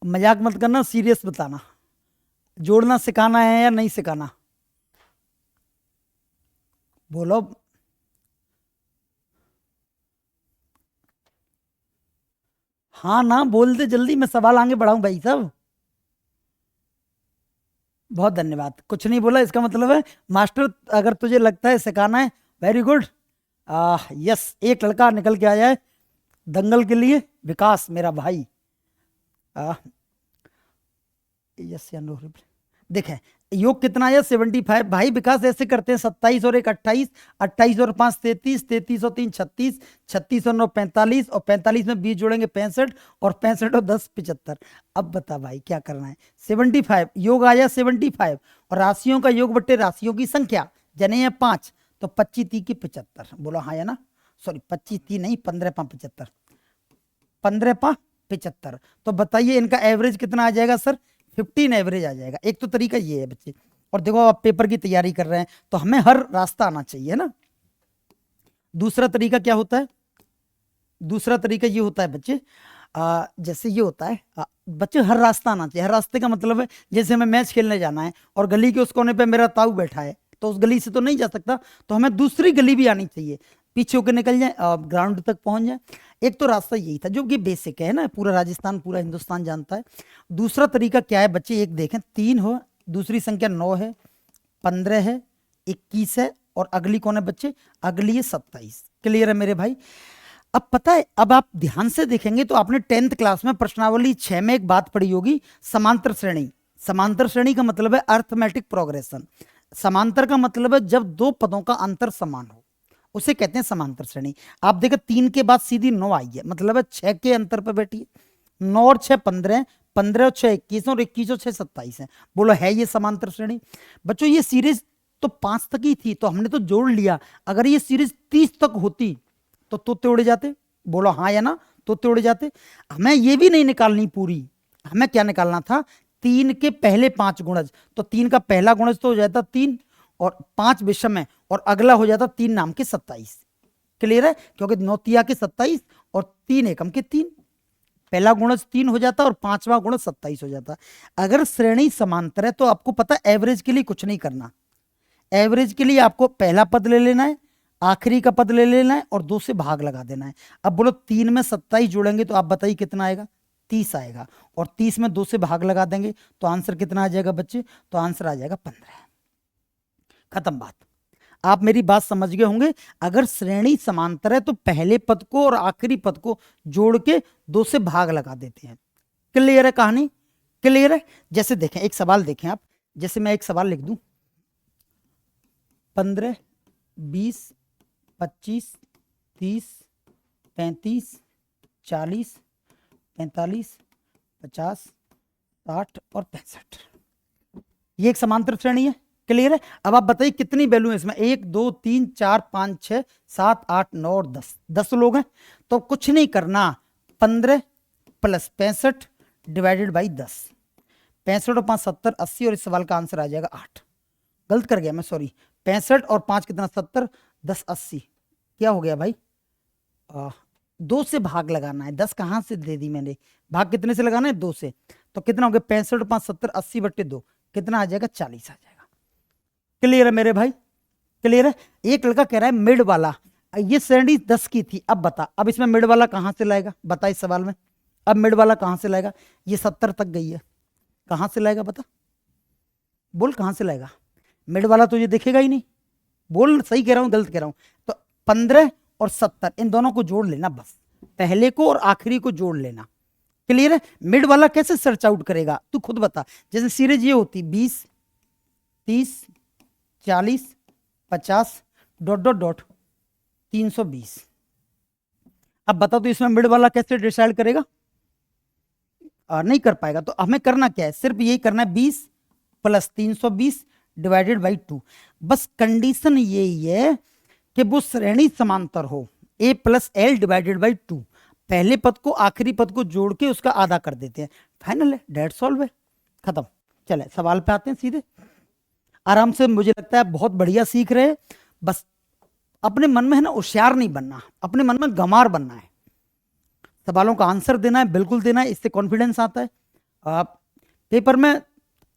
मजाक मत करना, सीरियस बताना, जोड़ना सिखाना है या नहीं सिखाना, बोलो। हाँ ना बोल दे जल्दी, मैं सवाल आगे बढ़ाऊं भाई साहब। बहुत धन्यवाद, कुछ नहीं बोला इसका मतलब है मास्टर अगर तुझे लगता है सिखाना है, वेरी गुड। यस, एक लड़का निकल के आया है दंगल के लिए, विकास मेरा भाई। आ, यस या नो, देखें योग कितना है 75 भाई विकास, ऐसे करते हैं 27 और 1 28, 28 और 5 33, 33 और 3 36, 36 और 9 45, और 45 में 20 जोड़ेंगे 65, और 65 और 10 75। अब बता भाई क्या करना है? 75 योग आया 75, और राशियों का योग बट्टे राशियों की संख्या जने है 5, तो 25 3 की 75, बोलो हाँ या ना, सॉरी 25 3 नहीं, 15 5 75, 15 5 75। तो बताइए इनका एवरेज कितना आ जाएगा सर? 15 एवरेज आ जाएगा। एक तो तरीका ये है बच्चे, और देखो आप पेपर की तैयारी कर रहे हैं तो हमें हर रास्ता आना चाहिए ना। दूसरा तरीका क्या होता है? दूसरा तरीका ये होता है बच्चे, जैसे ये होता है, बच्चे हर रास्ता आना चाहिए। हर रास्ते का मतलब है जैसे हमें मैच खेलने जाना है और गली के उस कोने पे मेरा ताऊ बैठा है, तो उस गली से तो नहीं जा सकता, तो हमें दूसरी गली भी आनी चाहिए, पीछे होकर निकल जाए, ग्राउंड तक पहुंच जाए। एक तो रास्ता यही था जो कि बेसिक है ना, पूरा राजस्थान पूरा हिंदुस्तान जानता है। दूसरा तरीका क्या है बच्चे, एक देखें 3 हो, दूसरी संख्या 9 है, 15 है, 21 है, और अगली कौन है बच्चे? अगली है 27। क्लियर है मेरे भाई? अब पता है, अब आप ध्यान से देखेंगे तो आपने 10th क्लास में प्रश्नावली 6 में एक बात पढ़ी होगी, समांतर श्रेणी। समांतर श्रेणी का मतलब है अर्थमेटिक प्रोग्रेशन। समांतर का मतलब है जब दो पदों का अंतर समान हो, उसे कहते हैं समांतर श्रेणी। आप देखो 3 के बाद सीधी 9 आई है, मतलब है 6 के अंतर पर बैठी है। 9 और 6 15, 15 और 6 21, और 21 और 6 27 है। बोलो है ये समांतर श्रेणी? बच्चों ये सीरीज तो 5 तक ही थी तो हमने तो जोड़ लिया, अगर ये सीरीज 30 तक होती तो तोते उड़ जाते, बोलो हाँ या ना, तोते उड़ जाते। हमें ये भी नहीं निकालनी पूरी, हमें क्या निकालना था? 3 के पहले 5 गुणज, तो 3 का पहला गुणज तो हो जाता 3, और 5 विषम है, और अगला हो जाता 3 नाम के 27। क्लियर है? क्योंकि 9 तिया के 27 और 3 एकम के 3, पहला गुणज 3 हो जाता और 5वां गुणज 27 हो जाता। अगर श्रेणी समांतर है तो आपको पता एवरेज के लिए कुछ नहीं करना, एवरेज के लिए आपको पहला पद ले लेना है, आखिरी का पद ले लेना है, और 2 से भाग लगा देना है। अब बोलो 3 में 27 जोड़ेंगे तो आप बताइए कितना आएगा? 30 आएगा, और 30 में 2 से भाग लगा देंगे तो आंसर कितना आ जाएगा बच्चे? तो आंसर आ जाएगा 15। खत्म बात। आप मेरी बात समझ गए होंगे। अगर श्रेणी समांतर है तो पहले पद को और आखिरी पद को जोड़ के 2 से भाग लगा देते हैं। क्लियर है कहानी? क्लियर है? जैसे देखें एक सवाल देखें आप, जैसे मैं एक सवाल लिख दूं, 15 20 25 30 35 40 45 50 60 और 65, ये एक समांतर श्रेणी है। क्लियर है? अब आप बताइए कितनी वैल्यू है इसमें? 1 2 3 4 5 6 7 8 9 और 10, 10 लोग हैं। तो कुछ नहीं करना, 15 प्लस 65 डिवाइडेड बाई 10, 65 और 5 70 80, और इस सवाल का आंसर आ जाएगा 8। गलत कर गया मैं, सॉरी, 65 और 5 कितना? 70, 10 80, क्या हो गया भाई? 2 से भाग लगाना है, 10 कहाँ से दे दी मैंने, भाग कितने से लगाना है? 2 से। तो कितना हो गया? 65 और 5 70, 80 बट्टे 2, कितना आ जाएगा? 40 आ जाएगा। क्लियर है मेरे भाई? क्लियर है? एक लड़का कह रहा है मिड वाला, ये श्रेणी 10 की थी, अब बता, अब इसमें मिड वाला कहां से लाएगा? बता इस सवाल में, अब मिड वाला कहां से लाएगा? ये 70 तक गई है, कहां से लाएगा बता, बोल कहां से लाएगा? मिड वाला तुझे दिखेगा ही नहीं, बोल सही कह रहा हूं गलत कह रहा हूं? तो 15 और 70 इन दोनों को जोड़ लेना, बस पहले को और आखिरी को जोड़ लेना। क्लियर है? मिड वाला कैसे सर्च आउट करेगा तू खुद बता। जैसे सीरीज ये होती 20 30 40 50 डॉट डॉट डॉट 320, अब बता तो इसमें मिड वाला कैसे डिसाइड करेगा? नहीं कर पाएगा। तो हमें करना क्या है? सिर्फ यही करना है, 20 प्लस 320 डिवाइडेड बाई 2। बस कंडीशन यही है कि वो श्रेणी समांतर हो, a plus L divided by 2। पहले पद को आखिरी पद को जोड़ के उसका आधा कर देते हैं। फाइनल है, डेट सॉल्व है, खत्म। चले सवाल पे आते हैं सीधे, आराम से। मुझे लगता है बहुत बढ़िया सीख रहे हैं। बस अपने मन में है ना होशियार नहीं बनना, अपने मन में गंवार बनना है। सवालों का आंसर देना है, बिल्कुल देना है, इससे कॉन्फिडेंस आता है। आप पेपर में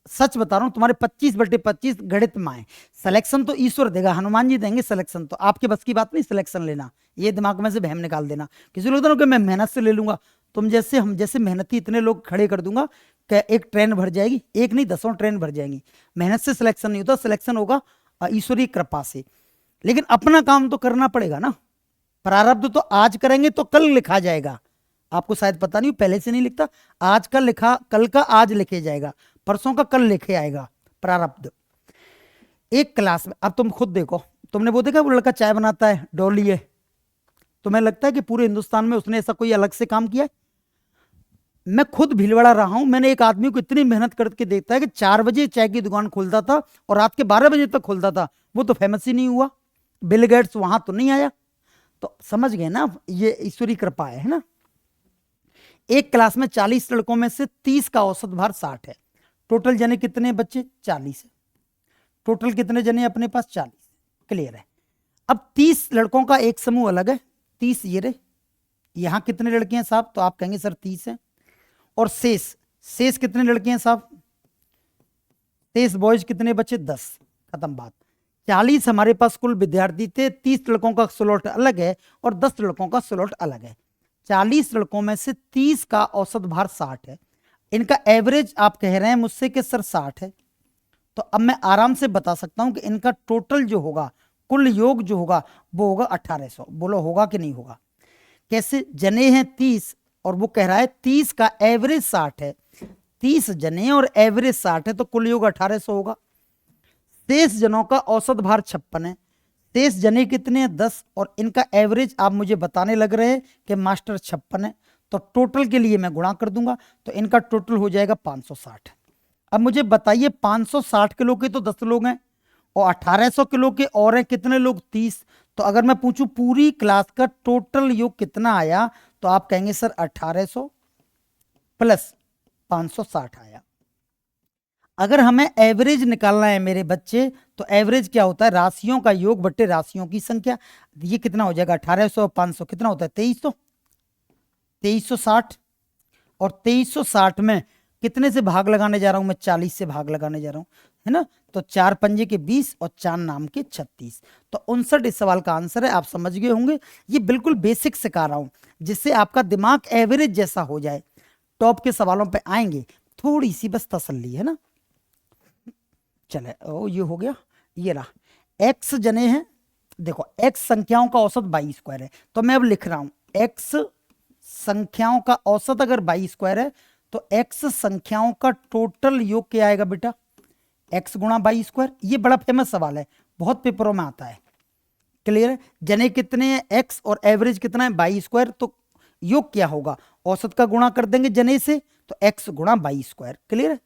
सच बता रहा हूं, तुम्हारे 25/25 गणित में आए। सिलेक्शन तो ईश्वर देगा, हनुमान जी देंगे सिलेक्शन, तो आपके बस की बात नहीं सिलेक्शन लेना। ये दिमाग में से वहम निकाल देना। किसी लोग कि मैं मेहनत से ले लूंगा, तुम जैसे हम जैसे मेहनती इतने लोग खड़े कर दूंगा कि एक ट्रेन भर जाएगी, एक नहीं 10 ट्रेन भर जाएंगी। मेहनत से सिलेक्शन नहीं होता, सिलेक्शन होगा ईश्वरीय कृपा से। लेकिन अपना काम तो करना पड़ेगा ना। प्रारब्ध तो आज करेंगे तो कल लिखा जाएगा। आपको शायद पता नहीं, पहले से नहीं लिखता, आज का लिखा कल का आज लिखे जाएगा, परसों का कल लिखे आएगा प्रारब्ध। एक क्लास में अब तुम खुद देखो, तुमने वो देखा वो लड़का चाय बनाता है, डॉली है, तुम्हें लगता है कि पूरे हिंदुस्तान में उसने ऐसा कोई अलग से काम किया है? मैं खुद भीलवाड़ा रहा हूं, मैंने एक आदमी को इतनी मेहनत करके देखता है कि 4 बजे चाय की दुकान खोलता था और रात के 12 बजे तक खोलता था, वो तो फेमस ही नहीं हुआ। बिल गेट्स वहां तो नहीं आया। तो समझ गए ना, ये ईश्वरी कृपा है ना। एक क्लास में 40 लड़कों में से 30 का औसत भार 60 है। टोटल जने कितने बच्चे? 40 है। टोटल कितने जने अपने पास? 40। क्लियर है। अब 30 लड़कों का एक समूह अलग है, 30 ये रहे। यहां कितने लड़के हैं साहब? तो आप कहेंगे सर 30 है। और शेष कितने लड़के हैं साहब? शेष बॉयज कितने बचे? 10। खत्म बात। 40 हमारे पास कुल विद्यार्थी थे, 30 लड़कों का स्लॉट अलग है और 10 लड़कों का स्लॉट अलग है। 40 लड़कों में से 30 का औसत भार 60 है। इनका एवरेज आप कह रहे हैं मुझसे कि सर 60 है, तो अब मैं आराम से बता सकता हूं कि इनका टोटल जो होगा, कुल योग जो होगा वो होगा 1800। बोलो होगा कि नहीं होगा? कैसे? जने हैं 30 और वो कह रहा है 30 का एवरेज 60 है। 30 जने और एवरेज 60 है, तो कुल योग 1800 होगा। शेष जनों का औसत भार 56 है। शेष जने कितने हैं? 10। और इनका एवरेज आप मुझे बताने लग रहे हैं कि मास्टर 56 है, तो टोटल के लिए मैं गुणा कर दूंगा, तो इनका टोटल हो जाएगा 560। अब मुझे बताइए 560 किलो के तो 10 लोग हैं और 1800 किलो के और हैं कितने लोग? 30। तो अगर मैं पूछूं पूरी क्लास का टोटल योग कितना आया, तो आप कहेंगे सर 1800 प्लस 560 आया। अगर हमें एवरेज निकालना है मेरे बच्चे, तो एवरेज क्या होता है? राशियों का योग बट्टे राशियों की संख्या। ये कितना हो जाएगा? 1800 500 कितना होता है? 2300। 2360। और 2360 में कितने से भाग लगाने जा रहा हूं मैं? 40 से भाग लगाने जा रहा हूं, है ना। तो 4 पंजे के 20 और 4 नाम के 36, तो 59 इस सवाल का आंसर है। आप समझ गए होंगे, ये बिल्कुल बेसिक सिखा रहा हूं जिससे आपका दिमाग एवरेज जैसा हो जाए। टॉप के सवालों पे आएंगे, थोड़ी सी बस तसल्ली, है ना। चले ओ ये हो गया। ये रहा एक्स जने हैं। देखो एक्स संख्याओं का औसत 22 स्क्वायर है, तो मैं अब लिख रहा हूं एक्स संख्याओं का औसत अगर 22 स्क्वायर है, तो एक्स संख्याओं का टोटल योग क्या आएगा बेटा? एक्स गुणा 22 स्क्वायर। ये बड़ा फेमस सवाल है, बहुत पेपरों में आता है। क्लियर है? जने कितने हैं? एक्स और एवरेज कितना है? 22 स्क्वायर। तो योग क्या होगा? औसत का गुणा कर देंगे जने से, तो एक्स गुणा 22 स्क्वायर। क्लियर है?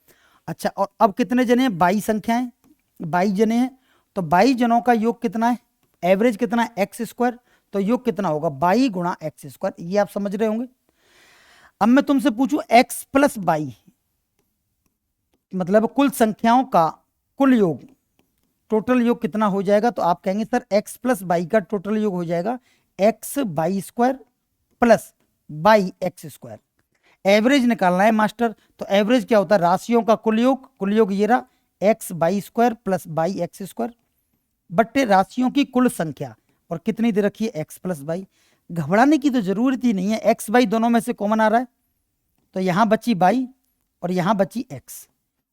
अच्छा, और अब कितने जने हैं? 22 संख्याएं, 22 जने हैं, तो 22 जनों का योग कितना है? एवरेज कितना है? X square. तो योग कितना होगा? 22 गुणा एक्स स्क्वायर। ये आप समझ रहे होंगे। अब मैं तुमसे पूछूं एक्स प्लस 22 मतलब कुल संख्याओं का कुल योग, टोटल योग कितना हो जाएगा? तो आप कहेंगे सर एक्स प्लस 22 का टोटल योग हो जाएगा x 22 square plus 22 x square. Average निकालना है मास्टर, तो एवरेज क्या होता है? राशियों का कुल योग ये रहा x 22 square plus 22 x square बट्टे राशियों की कुल संख्या, और कितनी दे रखी है? X plus 22। घबराने की तो जरूरत ही नहीं है, एक्स 22 दोनों में से कॉमन आ रहा है, तो यहां बची 22 और यहां बची एक्स,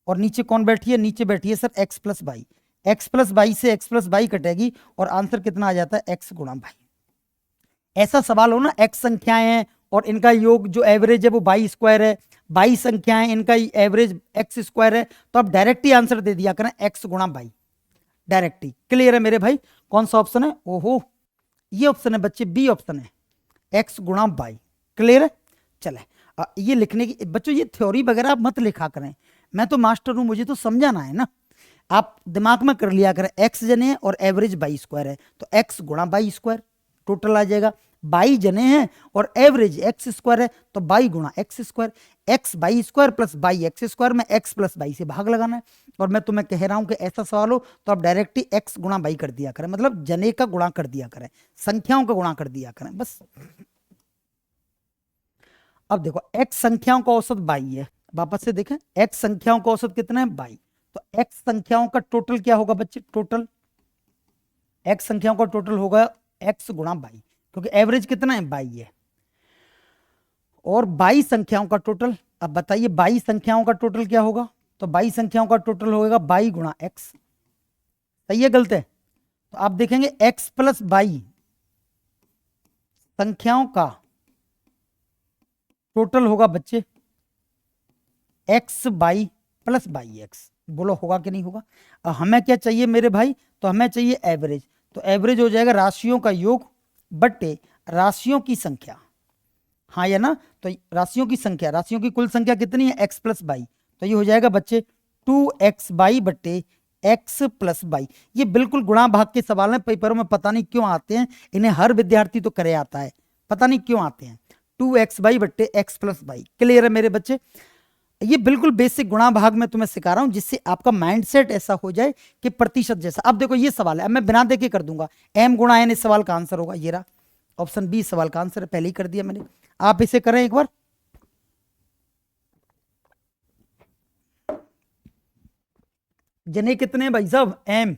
और नीचे कौन बैठी है? नीचे बैठी है sir x plus 22। X plus 22 से एक्स प्लस 22 कटेगी और आंसर कितना आ जाता है? एक्स गुणा 22। ऐसा सवाल हो ना, एक्स संख्याएं हैं और इनका योग जो एवरेज है वो 22 स्क्वायर है, 22 संख्याएं इनका एवरेज एक्स स्क्वायर है, तो आप डायरेक्ट ही आंसर दे दिया करें एक्स गुणा 22 डायरेक्ट ही। क्लियर है मेरे भाई? कौन सा ऑप्शन है? ओहो ये ऑप्शन है बच्चे, बी ऑप्शन है, एक्स गुणा 22। क्लियर है? चले ये लिखने की बच्चों, ये थ्योरी वगैरह आप मत लिखा करें, मैं तो मास्टर हूं, मुझे तो समझाना है ना। आप दिमाग में कर लिया करें एक्स जने और एवरेज 22 स्क्वायर है, तो एक्स गुणा 22 स्क्वायर टोटल आ जाएगा। 22 जने हैं और एवरेज एक्स स्क्वायर है, तो 22 गुणा x square, x by square plus by x square में एक्स प्लस बाई से भाग लगाना है। और मैं तुम्हें कह रहा हूं कि ऐसा सवाल हो तो आप डायरेक्ट ही एक्स गुणा बाई कर दिया करें, मतलब जने का गुणा कर दिया करें, संख्याओं का गुणा कर दिया करें बस। अब देखो x संख्याओं का औसत 22 है, वापस से देखें x संख्याओं का औसत कितना है 22, तो x संख्याओं का टोटल क्या होगा बच्चे, टोटल x संख्याओं का टोटल होगा x गुणा 22, क्योंकि एवरेज कितना है 22 है। और 22 संख्याओं का टोटल, अब बताइए 22 संख्याओं का टोटल क्या होगा, तो 22 संख्याओं का टोटल होगा 22 गुणा x, सही है गलत है, तो आप देखेंगे x प्लस 22 संख्याओं का टोटल होगा बच्चे x by plus by x, बोलो होगा कि नहीं होगा। अब हमें क्या चाहिए मेरे भाई, तो हमें चाहिए एवरेज, तो एवरेज हो जाएगा राशियों का योग बट्टे राशियों की संख्या, हाँ या ना, तो राशियों की संख्या, राशियों की कुल संख्या कितनी है x प्लस बाई, तो ये हो जाएगा बच्चे 2x बाई बट्टे x प्लस बाई। ये बिल्कुल गुणा भाग के सवाल हैं, पेपरों में पता नहीं क्यों आते हैं, इन्हें हर विद्यार्थी तो करे आता है, पता नहीं क्यों आते हैं। 2x बाई बट्टे x प्लस बाई, क्लियर है मेरे बच्चे। ये बिल्कुल बेसिक गुणा भाग में तुम्हें सिखा रहा हूं, जिससे आपका माइंडसेट ऐसा हो जाए कि प्रतिशत जैसा। अब देखो ये सवाल है, अब मैं बिना देखे कर दूंगा, m गुणा n इस सवाल का आंसर होगा, ये रहा ऑप्शन बी सवाल का आंसर है, पहले ही कर दिया मैंने। आप इसे करें एक बार, जने कितने भाई साहब m,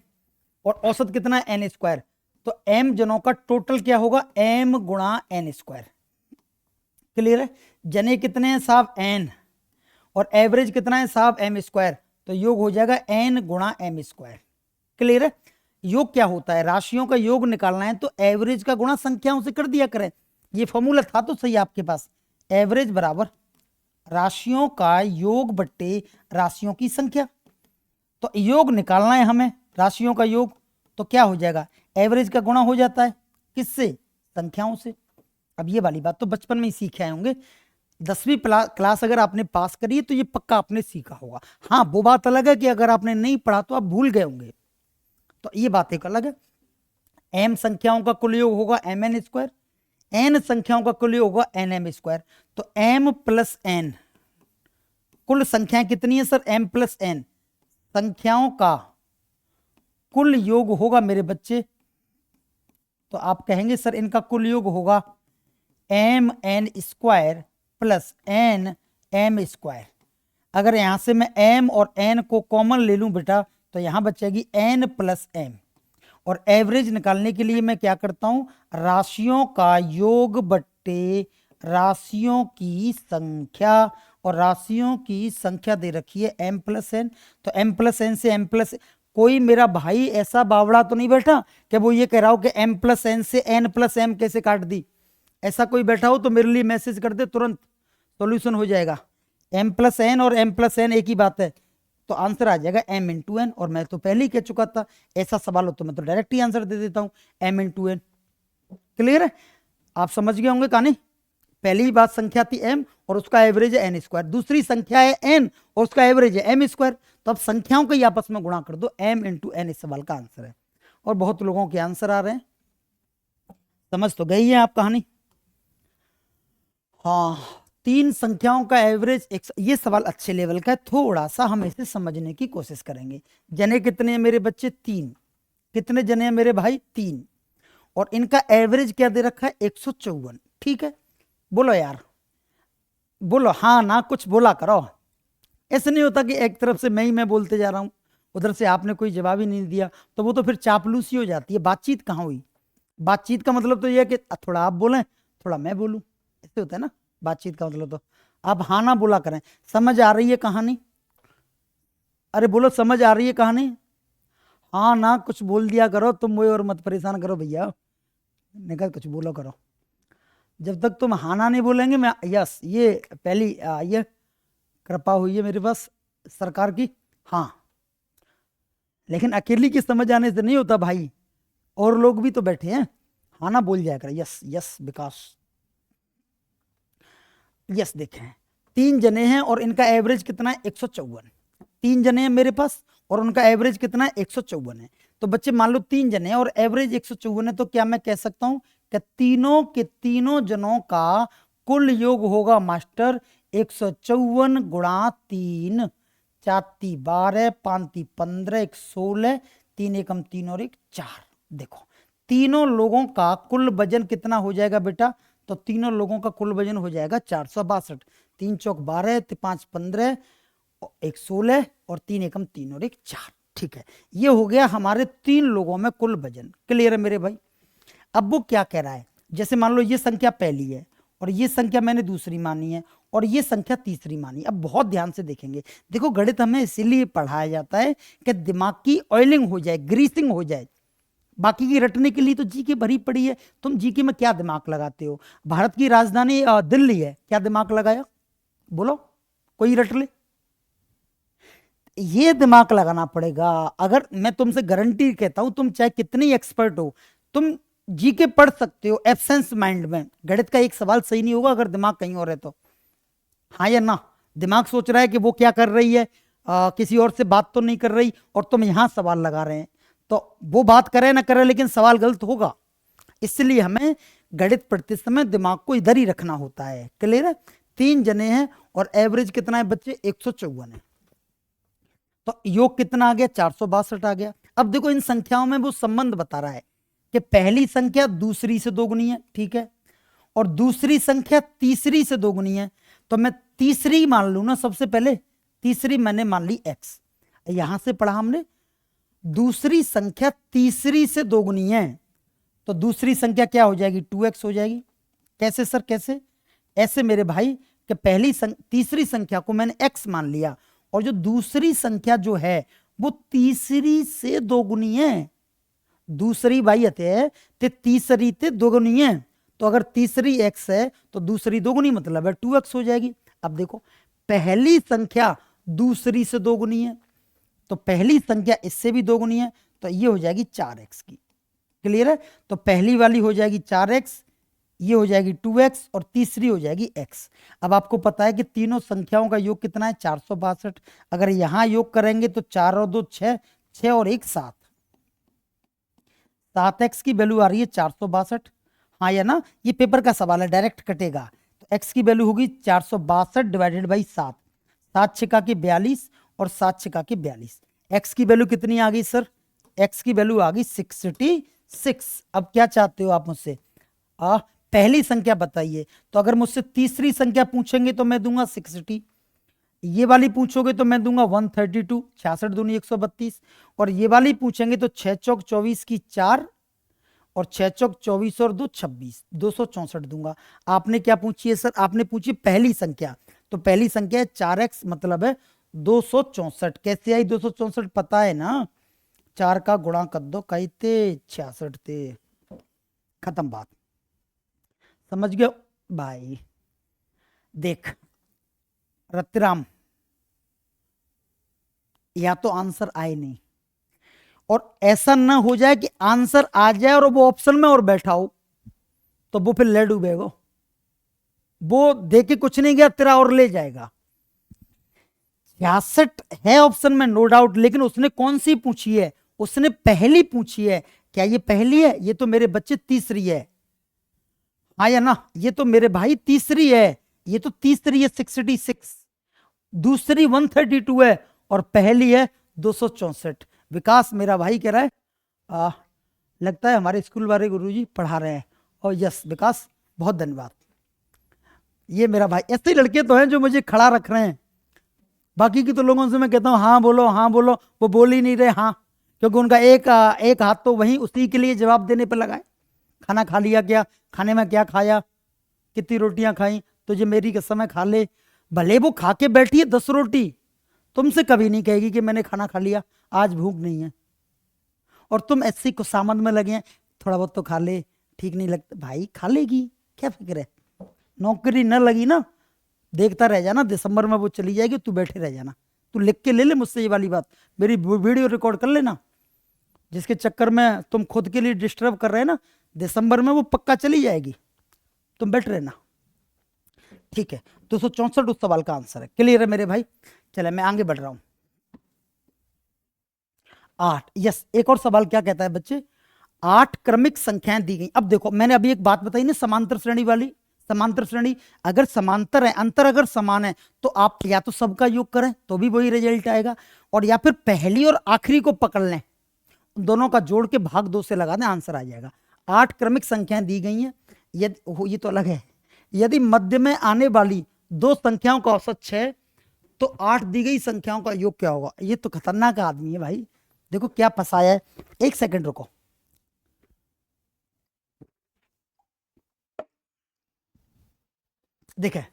और औसत कितना है n स्क्वायर, तो m जनों का टोटल क्या होगा m गुणा n स्क्वायर, क्लियर है। जने कितने हैं साहब n, और एवरेज कितना है साहब m स्क्वायर, तो योग हो जाएगा n गुणा m स्क्वायर, क्लियर है। योग क्या होता है, राशियों का योग निकालना है तो एवरेज का गुणा संख्याओं से कर दिया करें, ये फॉर्मूला था तो सही आपके पास, एवरेज बराबर राशियों का योग बट्टे राशियों की संख्या, तो योग निकालना है हमें राशियों का योग, तो क्या हो जाएगा एवरेज का गुणा हो जाता है किससे, संख्याओं से। अब ये वाली बात तो बचपन में ही सीखे आए होंगे, 10वीं क्लास अगर आपने पास करी है तो ये पक्का आपने सीखा होगा। हाँ वो बात अलग है कि अगर आपने नहीं पढ़ा तो आप भूल गए होंगे, तो ये बात एक अलग है। m संख्याओं का कुल योग होगा mn स्क्वायर, n संख्याओं का कुल योग होगा nm स्क्वायर, तो m प्लस n, कुल संख्याएं कितनी है सर m प्लस n, संख्याओं का कुल योग होगा मेरे बच्चे, तो आप कहेंगे सर इनका कुल योग होगा mn square plus n m square. अगर यहां से मैं m और n को कॉमन ले लूं बेटा, तो यहां बचेगी n प्लस m, और एवरेज निकालने के लिए मैं क्या करता हूं, राशियों का योग बट्टे राशियों की संख्या, और राशियों की संख्या दे रखी है m प्लस n, तो m प्लस n से m प्लस, कोई मेरा भाई ऐसा बावड़ा तो नहीं बैठा कि वो ये कह रहा हो कि m प्लस n से n प्लस m कैसे काट दी, ऐसा कोई बैठा हो तो मेरे लिए मैसेज कर दे, तुरंत सॉल्यूशन हो जाएगा। m प्लस n और m प्लस n एक ही बात है, तो आंसर आ जाएगा m इंटू एन, और मैं तो पहले ही कह चुका था ऐसा सवाल हो तो मैं तो डायरेक्ट ही आंसर दे देता हूं m इंटू एन, क्लियर है। आप समझ गए होंगे कहानी, पहली बात संख्या थी m और उसका एवरेज है n स्क्वायर, दूसरी संख्या है n और उसका एवरेज है m स्क्वायर, तो अब संख्याओं को ही आपस में गुणा कर दो, m इंटू n इस सवाल का आंसर है। और बहुत लोगों के आंसर आ रहे हैं, समझ तो गई है आप कहानी। हाँ 3 संख्याओं का एवरेज, ये सवाल अच्छे लेवल का है, थोड़ा सा हम इसे समझने की कोशिश करेंगे। जने कितने हैं मेरे बच्चे 3, कितने जने हैं मेरे भाई 3, और इनका एवरेज क्या दे रखा है 154, ठीक है। बोलो यार, बोलो हाँ ना, कुछ बोला करो, ऐसे नहीं होता कि एक तरफ से मैं बोलते जा रहा हूं, उधर से आपने कोई जवाब ही नहीं दिया, तो वो तो फिर चापलूसी हो जाती है, बातचीत कहाँ हुई। बातचीत का मतलब तो यह है कि थोड़ा आप बोलें थोड़ा मैं बोलूं, ऐसे होता है ना बातचीत का मतलब। तो आप हाँ ना बोला करें, समझ आ रही है कहानी, अरे बोलो समझ आ रही है कहानी, हाँ ना कुछ बोल दिया करो, तुम मुझे और मत परेशान करो भैया, निकल कुछ बोलो करो। जब तक तुम हाँ ना नहीं बोलेंगे मैं यस, ये पहली ये कृपा हुई है मेरे पास सरकार की, हाँ, लेकिन अकेली की समझ आने से नहीं होता भाई, और लोग भी तो बैठे हैं, हाँ ना बोल जाया कर, यस यस विकास, यस। देखें 3 जने हैं और इनका एवरेज कितना है 154, 3 जने हैं मेरे पास और उनका एवरेज कितना है 154 है। तो बच्चे मान लो 3 जने हैं और एवरेज 154 है, तो क्या मैं कह सकता हूं कि तीनों के तीनों जनों का कुल योग होगा मास्टर 154 गुणा 3, 4 12, 5 15, 1 16, 3 एकम 3 और 1 4। देखो तीनों लोगों का कुल वजन कितना हो जाएगा बेटा, तो तीनों लोगों का कुल वजन हो जाएगा 462। 3 चौक 12, 5 15, 1 16 और 3 एकम 3 और 1 4। ठीक है, ये हो गया हमारे 3 लोगों में कुल वजन। क्लियर है मेरे भाई। अब वो क्या कह रहा है, जैसे मान लो ये संख्या पहली है और ये संख्या मैंने दूसरी मानी है और ये संख्या तीसरी मानी। अब बहुत ध्यान से देखेंगे। देखो गणित हमें इसीलिए पढ़ाया जाता है कि दिमाग की ऑयलिंग हो जाए, ग्रीसिंग हो जाए। बाकी की रटने के लिए तो जीके भरी पड़ी है। तुम जीके में क्या दिमाग लगाते हो? भारत की राजधानी दिल्ली है, क्या दिमाग लगाया? बोलो, कोई रट ले। ये दिमाग लगाना पड़ेगा। अगर मैं तुमसे गारंटी कहता हूं, तुम चाहे कितनी एक्सपर्ट हो, तुम जीके पढ़ सकते हो एब्सेंस माइंड में। गणित का एक सवाल सही नहीं होगा अगर दिमाग कहीं और है तो। हाँ या ना? दिमाग सोच रहा है कि वो क्या कर रही है, किसी और से बात तो नहीं कर रही, और तुम यहां सवाल लगा रहे हैं, तो वो बात करे ना करे लेकिन सवाल गलत होगा। इसलिए हमें गणित पढ़ते समय दिमाग को इधर ही रखना होता है। क्लियर है? 3 जने हैं और एवरेज कितना है बच्चे? 154 है। तो योग कितना आ गया? 462 आ गया। अब देखो इन संख्याओं में वो संबंध बता रहा है कि पहली संख्या दूसरी से दोगुनी है, ठीक है, और दूसरी संख्या तीसरी से दोगुनी है। तो मैं तीसरी मान लू ना, सबसे पहले तीसरी मैंने मान ली x। यहां से पढ़ा हमने दूसरी संख्या तीसरी से दोगुनी है, तो दूसरी संख्या क्या हो जाएगी? 2x हो जाएगी। कैसे सर, कैसे? ऐसे मेरे भाई कि तीसरी संख्या को मैंने x मान लिया और जो दूसरी संख्या जो है वो तीसरी से दोगुनी है। दूसरी भाई है ते तीसरी ते दोगुनी है, तो अगर तीसरी x है तो दूसरी दोगुनी मतलब है 2x हो जाएगी। अब देखो पहली संख्या दूसरी से दोगुनी है, तो पहली संख्या इससे भी दोगुनी है, तो ये हो जाएगी 4x की। क्लियर है? तो पहली वाली हो जाएगी 4x, ये हो जाएगी 2x और तीसरी हो जाएगी x। अब आपको पता है कि तीनों संख्याओं का योग कितना है? 462। अगर यहां योग करेंगे तो 4 और 2 6, 6 और 1 7, 7x की वैल्यू आ रही है 462। हाँ या ना? ये पेपर का सवाल है, डायरेक्ट कटेगा। तो x की वैल्यू होगी 462 डिवाइडेड बाई 7। 7 छिका के 42 और 7 छिका के 42। x की वैल्यू कितनी आ गई सर? x की वैल्यू आ गई 66। अब क्या चाहते हो आप मुझसे? पहली संख्या बताइए। तो अगर मुझसे तीसरी संख्या पूछेंगे तो मैं दूंगा 60, ये वाली पूछोगे तो मैं दूंगा 132, 66 दूनी 132, और ये वाली पूछेंगे तो 6 चौक 24 की 4 और 6 चौक 24 और 2 26, 264 दूंगा। आपने क्या पूछी है सर? आपने पूछी पहली संख्या, तो पहली संख्या है 4x, मतलब है 264। कैसे आई 264? पता है ना, 4 का गुणा कर दो, कई थे 66 थे, खत्म बात। समझ गए भाई? देख रतिराम, या तो आंसर आए नहीं, और ऐसा ना हो जाए कि आंसर आ जाए और वो ऑप्शन में और बैठा हो, तो वो फिर ले डूबेगा। वो देके कुछ नहीं गया तेरा और ले जाएगा। 66 है ऑप्शन में नो डाउट, लेकिन उसने कौन सी पूछी है? उसने पहली पूछी है। क्या ये पहली है? ये तो मेरे बच्चे तीसरी है। हाँ या ना? ये तो मेरे भाई तीसरी है, ये तो तीसरी है 66, दूसरी 132 है और पहली है 264। विकास मेरा भाई कह रहा है लगता है हमारे स्कूल वाले गुरुजी पढ़ा रहे हैं। और यस विकास, बहुत धन्यवाद। ये मेरा भाई, ऐसे ही लड़के तो हैं जो मुझे खड़ा रख रहे हैं। बाकी की तो लोगों से मैं कहता हूँ हाँ बोलो, हाँ बोलो, वो बोल ही नहीं रहे हाँ, क्योंकि उनका एक हाथ तो वहीं उसी के लिए जवाब देने पर लगा है। खाना खा लिया क्या? खाने में क्या खाया? कितनी रोटियां खाई? तुझे मेरी कसम है खा ले। भले वो खा के बैठी है 10 रोटी, तुमसे कभी नहीं कहेगी कि मैंने खाना खा लिया, आज भूख नहीं है। और तुम ऐसे ही खुशामद में लगे हैं, थोड़ा बहुत तो खा ले, ठीक नहीं लगता भाई, खा लेगी, क्या फिक्र है। नौकरी न लगी ना, देखता रह जाना, दिसंबर में वो चली जाएगी, तू बैठे रह जाना। तू लिख के ले ले मुझसे ये वाली बात, मेरी वीडियो रिकॉर्ड कर लेना। जिसके चक्कर में तुम खुद के लिए डिस्टर्ब कर रहे हैं ना, दिसंबर में वो पक्का चली जाएगी, तुम बैठ रहना। ठीक है, 264 उस सवाल का आंसर है। क्लियर है मेरे भाई? चले मैं आगे बढ़ रहा हूं। 8, यस। एक और सवाल क्या कहता है बच्चे? 8 क्रमिक संख्याएं दी गई। अब देखो मैंने अभी एक बात बताई ना, समांतर श्रेणी वाली। समांतर श्रेणी अगर समांतर है, अंतर अगर समान है, तो आप या तो सबका योग करें तो भी वही रिजल्ट आएगा, और या फिर पहली और आखिरी को पकड़ लें, दोनों का जोड़ के भाग 2 से लगा दें, आंसर आ जाएगा। 8 क्रमिक संख्याएं दी गई हैं। यदि ये तो अलग है, यदि मध्य में आने वाली दो संख्याओं का औसत 6, तो 8 दी गई संख्याओं का योग क्या होगा? ये तो खतरनाक आदमी है भाई, देखो क्या फंसाया है। एक सेकंड रुको। देखे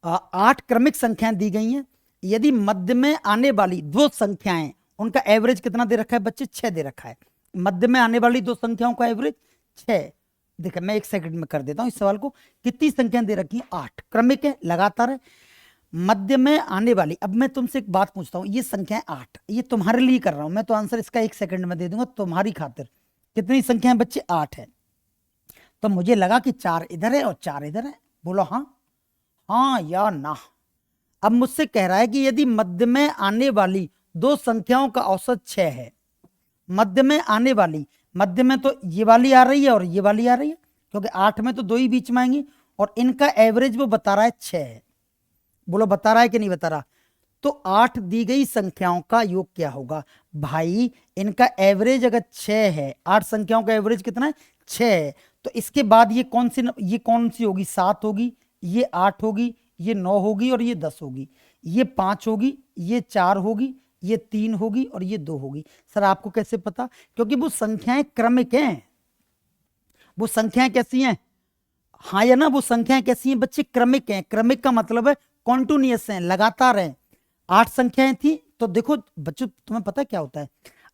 8 क्रमिक संख्याएं दी गई हैं। यदि मध्य में आने वाली दो संख्याएं, उनका एवरेज कितना दे रखा है बच्चे? 6 दे रखा है। मध्य में आने वाली दो संख्याओं का एवरेज 6। देखिए मैं एक सेकंड में कर देता हूं इस सवाल को। कितनी संख्याएं दे रखी हैं? 8। क्रमिक है, लगातार है, मध्य में आने वाली। अब मैं तुमसे एक बात पूछता हूं, ये संख्याएं 8, ये तुम्हारे लिए कर रहा हूं मैं, तो आंसर इसका एक सेकंड में दे दूंगा तुम्हारी खातिर। कितनी संख्याएं बच्चे? 8 है। तो मुझे लगा कि 4 इधर है और 4 इधर है। बोलो हाँ, हाँ या ना। अब मुझसे कह रहा है कि यदि मध्य में आने वाली दो संख्याओं का औसत 6 है, मध्य में आने वाली, मध्य में तो ये वाली आ रही है और ये वाली आ रही है, क्योंकि 8 में तो दो ही बीच में आएंगी, और इनका एवरेज वो बता रहा है 6 है। बोलो बता रहा है कि नहीं बता रहा? तो 8 दी गई संख्याओं का योग क्या होगा भाई? इनका एवरेज अगर 6 है, 8 संख्याओं का एवरेज कितना है? 6 है। तो इसके बाद ये कौन सी होगी? 7 होगी, ये 8 होगी, ये 9 होगी और ये 10 होगी, ये 5 होगी, ये 4 होगी, ये 3 होगी और ये 2 होगी। सर आपको कैसे पता? क्योंकि वो संख्याएं क्रमिक हैं। वो संख्याएं कैसी हैं? हाँ या ना? वो संख्याएं कैसी हैं बच्चे? क्रमिक हैं। क्रमिक का मतलब है कॉन्टिन्यूअस हैं, लगातार हैं। 8 संख्याएं थी, तो देखो बच्चों तुम्हें पता क्या होता है,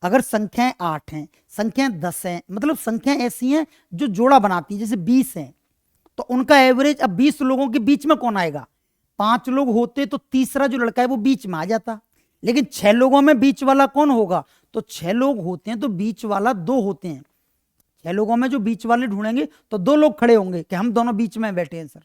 अगर संख्याएं 8 हैं, संख्याएं 10 हैं, मतलब संख्याएं ऐसी हैं जो जोड़ा बनाती है, जैसे 20 हैं, तो उनका एवरेज, अब 20 लोगों के बीच में कौन आएगा? 5 लोग होते तो तीसरा जो लड़का है वो बीच में आ जाता, लेकिन 6 लोगों में बीच वाला कौन होगा? तो 6 लोग होते हैं तो बीच वाला 2 होते हैं। 6 लोगों में जो बीच वाले ढूंढेंगे तो 2 लोग खड़े होंगे कि हम दोनों बीच में बैठे हैं सर।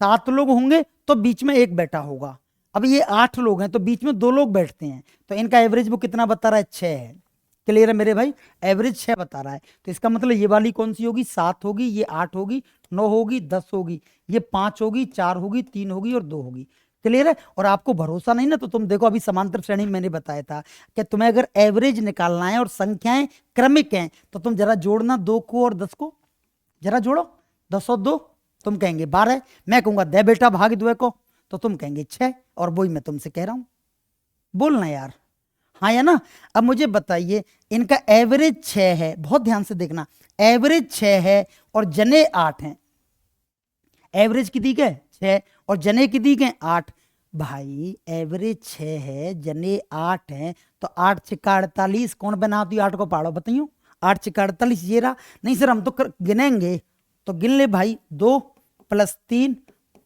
7 लोग होंगे तो बीच में एक बैठा होगा। अब ये 8 लोग हैं तो बीच में 2 लोग बैठते हैं, तो इनका एवरेज वो कितना बता रहा है? 6 है। क्लियर है मेरे भाई? एवरेज 6 बता रहा है, तो इसका मतलब ये वाली कौन सी होगी? 7 होगी, ये 8 होगी, 9 होगी, 10 होगी, ये 5 होगी, 4 होगी, 3 होगी और 2 होगी। क्लियर है? और आपको भरोसा नहीं ना, तो तुम देखो अभी समांतर श्रेणी मैंने बताया था कि तुम्हें अगर एवरेज निकालना है और संख्याएं क्रमिक हैं, तो तुम जरा जोड़ना 2 को और 10 को, जरा जोड़ो। 10 और 2 तुम कहेंगे 12, मैं कहूंगा दे बेटा भाग 2 को, तो तुम कहेंगे 6, और वही मैं तुमसे कह रहा हूं। बोलना यार, हाँ या ना? अब मुझे बताइए, इनका एवरेज 6 है, बहुत ध्यान से देखना, एवरेज 6 है और जने 8 हैं। एवरेज कितनी है? 6, और जने कितनी है? 8। भाई एवरेज 6 है, जने 8 हैं, तो 8 छिक्का 48, कौन बनाती? 8 को पाड़ो बताइयो। 8 छिक्का 48 ये रहा। नहीं सर हम तो गिनेंगे, तो गिन ले भाई। 2 + 3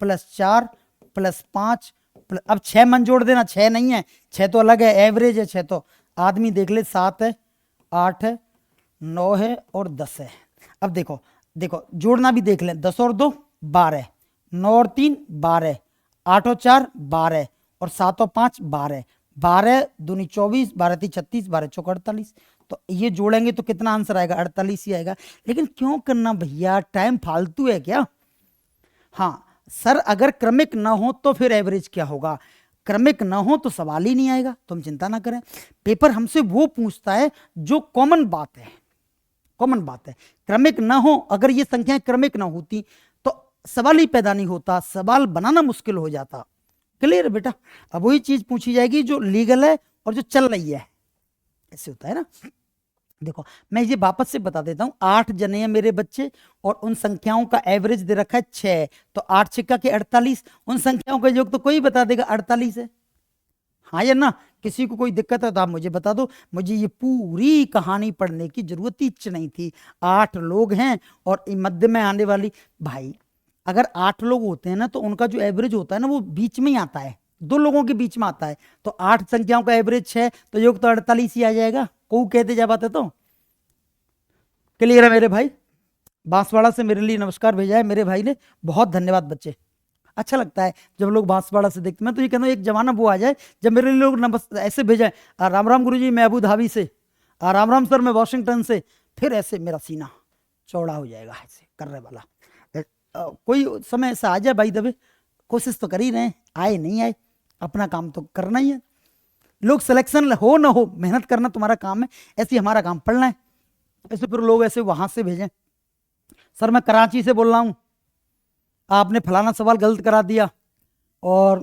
+ 4 + 5 अब 6 मन जोड़ देना, 6 नहीं है, 6 तो अलग है, एवरेज है 6 तो। आदमी देख ले, 7 है, 8 है, 9 है और 10 है। अब देखो देखो जोड़ना भी देख लें, 10 और 2 12, 9 और 3 12, 8 और 4 12 और 7 और 5 12, 12 दूनी 24, 12 × 36, 12 × 4 48। तो ये जोड़ेंगे तो कितना आंसर आएगा? 48 ही आएगा। लेकिन क्यों करना भैया, टाइम फालतू है क्या? हाँ सर अगर क्रमिक ना हो तो फिर एवरेज क्या होगा? क्रमिक ना हो तो सवाल ही नहीं आएगा, तुम चिंता ना करें। पेपर हमसे वो पूछता है जो कॉमन बात है, कॉमन बात है। क्रमिक ना हो, अगर ये संख्याएं क्रमिक ना होती तो सवाल ही पैदा नहीं होता, सवाल बनाना मुश्किल हो जाता। क्लियर है बेटा? अब वही चीज पूछी जाएगी जो लीगल है और जो चल रही है, ऐसे होता है ना। देखो मैं ये वापस से बता देता हूं, 8 जने हैं मेरे बच्चे और उन संख्याओं का एवरेज दे रखा है 6, तो 8 छिक्का के 48, उन संख्याओं का योग तो कोई बता देगा 48 है। हाँ या ना? किसी को कोई दिक्कत है तो आप मुझे बता दो, मुझे ये पूरी कहानी पढ़ने की जरूरत ही नहीं थी। 8 लोग हैं और मध्य में आने वाली, भाई अगर 8 लोग होते हैं ना तो उनका जो एवरेज होता है ना वो बीच में ही आता है, 2 लोगों के बीच में आता है। तो 8 संख्याओं का एवरेज 6, तो योग तो 48 ही आ जाएगा। को कहते जा बात है तो। क्लियर है मेरे भाई? बांसवाड़ा से मेरे लिए नमस्कार भेजा है मेरे भाई ने, बहुत धन्यवाद बच्चे। अच्छा लगता है जब लोग बांसवाड़ा से देखते। मैं तो ये कहता हूँ एक जमाना वो आ जाए जब मेरे लिए लोग ऐसे भेजाएं, राम राम गुरुजी मैं अबू धाबी से, राम राम सर, मैं वॉशिंगटन से। फिर ऐसे मेरा सीना चौड़ा हो जाएगा ऐसे करने वाला। कोई समय ऐसा आ जाए भाई दबे, कोशिश तो कर ही रहे हैं, आए नहीं आए अपना काम तो करना ही है। लोग सिलेक्शन हो ना हो, मेहनत करना तुम्हारा काम है, ऐसे ही हमारा काम पढ़ना है। ऐसे फिर लोग ऐसे वहां से भेजें, सर मैं कराची से बोल रहा हूँ, आपने फलाना सवाल गलत करा दिया और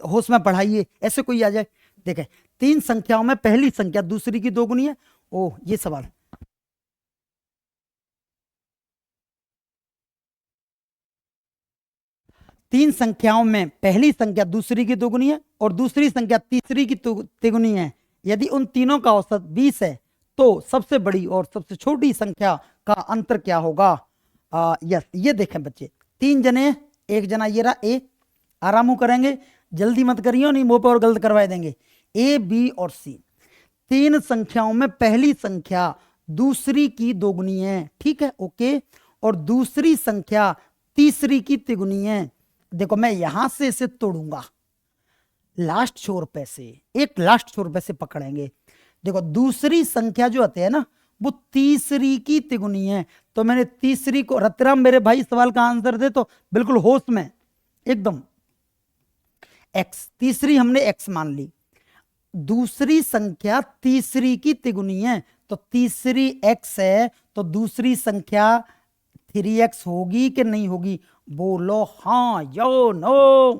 होश में पढ़ाइए, ऐसे कोई आ जाए। देखें, 3 संख्याओं में पहली संख्या दूसरी की दोगुनी है। ओह, ये सवाल, तीन संख्याओं में पहली संख्या दूसरी की दोगुनी है और दूसरी संख्या तीसरी की तिगुनी है। यदि उन तीनों का औसत 20 है तो सबसे बड़ी और सबसे छोटी संख्या का अंतर क्या होगा? यस, ये देखें बच्चे, 3 जने, एक जना ये रहा ए, आराम करेंगे, जल्दी मत करियो नहीं मुंह पर और गलत करवा देंगे। ए, बी और सी, 3 संख्याओं में पहली संख्या दूसरी की दोगुनी है, ठीक है, ओके, और दूसरी संख्या तीसरी की तिगुनी है। देखो मैं यहां से इसे तोड़ूंगा, लास्ट छोर पे से, एक लास्ट छोर पे से पकड़ेंगे। देखो दूसरी संख्या जो आती है ना, वो तीसरी की तिगुनी है। तो मैंने तीसरी को, रतराम मेरे भाई सवाल का आंसर दे तो बिल्कुल होश में एकदम, एक्स, तीसरी हमने एक्स मान ली, दूसरी संख्या तीसरी की तिगुनी है, तो तीसरी एक्स है, तो दूसरी संख्या 3x होगी कि नहीं होगी? बोलो हाँ यो नो।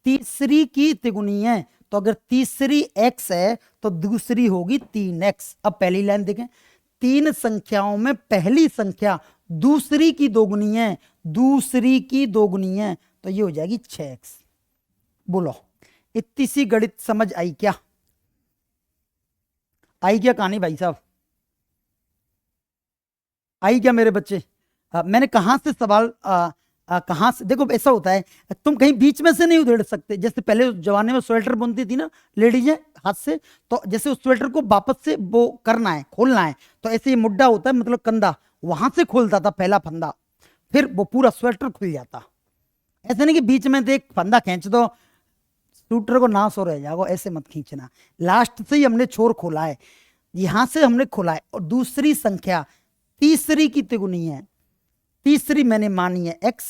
तीसरी की तिगुनी है, तो अगर तीसरी x है तो दूसरी होगी 3x। अब पहली लाइन देखें, 3 संख्याओं में पहली संख्या दूसरी की दोगुनी है, दूसरी की दोगुनी है, तो ये हो जाएगी 6x। बोलो इतनी सी गणित समझ आई क्या? आई क्या कहानी भाई साहब? आई क्या मेरे बच्चे? मैंने कहां से सवाल कहां से, देखो ऐसा होता है, तुम कहीं बीच में से नहीं उधेड़ सकते। जैसे पहले जमाने में स्वेटर बुनती थी ना लेडीजें हाथ से, तो जैसे उस स्वेटर को वापस से वो करना है, खोलना है, तो ऐसे ये मुड्ढा होता है, मतलब कंधा, वहां से खोलता था पहला फंदा, फिर वो पूरा स्वेटर खुल जाता। ऐसे नहीं कि बीच में देख फंदा खींच दो स्वेटर को नाश हो रह जाओ, ऐसे मत खींचना। लास्ट से ही हमने छोर खोला है, यहां से हमने खोला है, और दूसरी संख्या तीसरी की तिगुनी है, तीसरी मैंने मानी है x,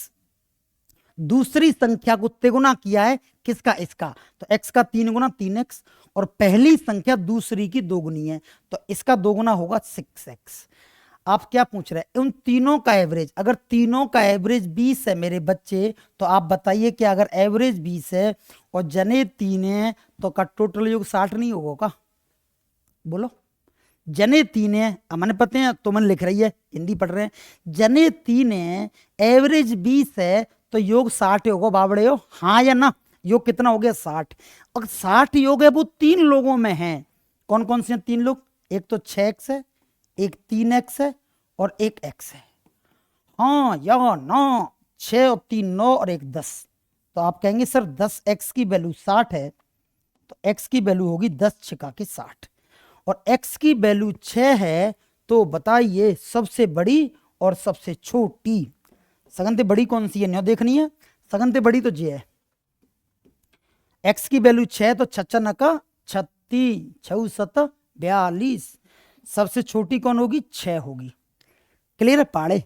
दूसरी संख्या को तिगुना किया है किसका? इसका, तो x का 3 गुना 3x, और पहली संख्या दूसरी की दोगुनी है, तो इसका दोगुना होगा 6x। आप क्या पूछ रहे हैं? उन तीनों का एवरेज, अगर तीनों का एवरेज 20 है मेरे बच्चे, तो आप बताइए कि अगर एवरेज 20 है और जने 3 है तो का टोटल योग 60 नहीं होगा का? बोलो, जने 3 है, हमने पता है, तो मन लिख रही है, हिंदी पढ़ रहे हैं, जने 3 है, एवरेज 20 है, तो योग 60 होगा बाबड़े हो, हाँ या ना? योग कितना हो गया? 60। और 60 योग है वो 3 लोगों में है। कौन कौन से हैं 3 लोग? एक तो 6x है, एक 3x है, और एक x है। हाँ या ना? 6 और 3 9 और एक 10। तो आप कहेंगे सर 10x की वैल्यू 60 है, तो x की वैल्यू होगी 10 छिका के 60, और x की वैल्यू 6 है, तो बताइए सबसे बड़ी और सबसे छोटी सगन से बड़ी कौन सी है? न्यो देखनी है, सगन से बड़ी तो जे है। x की वैल्यू 6, तो 6 नका 36, 6 7 42, सबसे छोटी कौन होगी? 6 होगी। क्लियर है? पहाड़े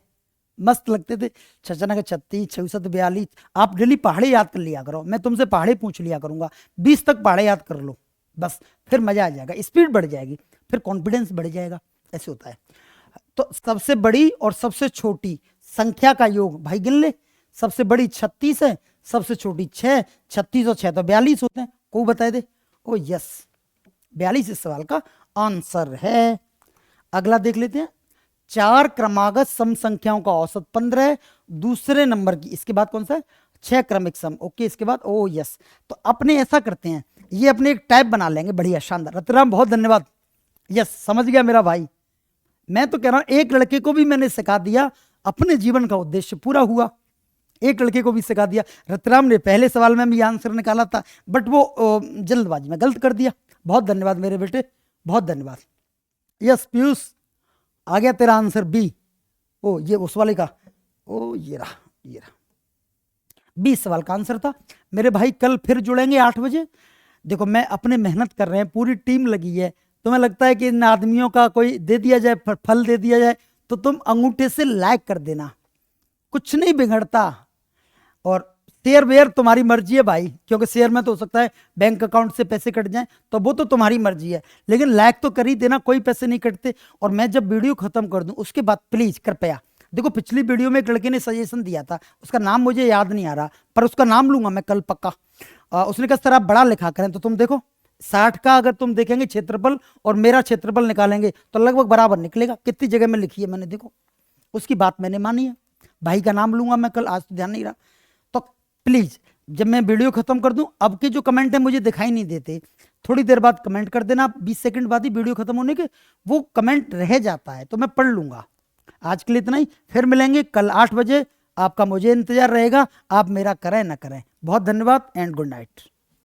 मस्त लगते थे, 6 नका 36, 6 7 42। आप डेली पहाड़े याद कर लिया करो, मैं तुमसे पहाड़े पूछ लिया करूंगा, 20 तक पहाड़े याद कर लो बस, फिर मजा आ जाएगा, स्पीड बढ़ जाएगी, फिर कॉन्फिडेंस बढ़ जाएगा, ऐसे होता है। तो सबसे बड़ी और सबसे छोटी संख्या का योग भाई गिन ले, सबसे बड़ी 36 है, सबसे छोटी 6, 36 और 6 तो 42 होते हैं, कोई बताए दे? ओ यस, 42 इस सवाल का आंसर है। अगला देख लेते हैं, 4 क्रमागत सम संख्याओं का औसत 15 है, दूसरे नंबर की, इसके बाद कौन सा है? 6 क्रमिक सम, ओके, इसके बाद ओ यस। तो अपने ऐसा करते हैं, ये अपने एक टाइप बना लेंगे, बढ़िया शानदार। रतराम बहुत धन्यवाद, यस समझ गया मेरा भाई। मैं तो कह रहा हूं एक लड़के को भी मैंने सिखा दिया, अपने जीवन का उद्देश्य पूरा हुआ, एक लड़के को भी सिखा दिया। रतराम ने पहले सवाल में भी आंसर निकाला था, बट वो जल्दबाजी में गलत कर दिया। बहुत धन्यवाद मेरे बेटे, बहुत धन्यवाद। यस पीयूष, आ गया तेरा आंसर बी। ओ ये उस वाले का, ओ ये रहा, ये रहा, 20 सवाल का आंसर था मेरे भाई। कल फिर जुड़ेंगे 8 बजे। देखो मैं अपने मेहनत कर रहे हैं, पूरी टीम लगी है, तुम्हें लगता है कि इन आदमियों का कोई दे दिया जाए, फल दे दिया जाए, तो तुम अंगूठे से लाइक कर देना, कुछ नहीं बिगड़ता। और शेयर वेयर तुम्हारी मर्जी है भाई, क्योंकि शेयर में तो हो सकता है बैंक अकाउंट से पैसे कट जाएं, तो वो तो तुम्हारी मर्जी है, लेकिन लाइक तो कर ही देना, कोई पैसे नहीं कटते। और मैं जब वीडियो खत्म कर दूं उसके बाद प्लीज कृपया देखो, पिछली वीडियो में एक लड़के ने सजेशन दिया था, उसका नाम मुझे याद नहीं आ रहा, पर उसका नाम लूंगा मैं कल पक्का। उसने कहा सर आप बड़ा लिखा करें, तो तुम देखो 60 का अगर तुम देखेंगे क्षेत्रफल और मेरा क्षेत्रफल निकालेंगे तो लगभग बराबर निकलेगा। कितनी जगह में लिखी है मैंने, देखो उसकी बात मैंने मानी है। भाई का नाम लूंगा मैं कल, आज तो ध्यान नहीं रहा। तो प्लीज जब मैं वीडियो खत्म कर दूं, अब के जो कमेंट है मुझे दिखाई नहीं देते, थोड़ी देर बाद कमेंट कर देना, 20 सेकंड बाद ही वीडियो खत्म होने के वो कमेंट रह जाता है, तो मैं पढ़ लूंगा। आज के लिए इतना ही, फिर मिलेंगे कल 8 बजे। आपका मुझे इंतजार रहेगा, आप मेरा करें ना करें। बहुत धन्यवाद एंड गुड नाइट।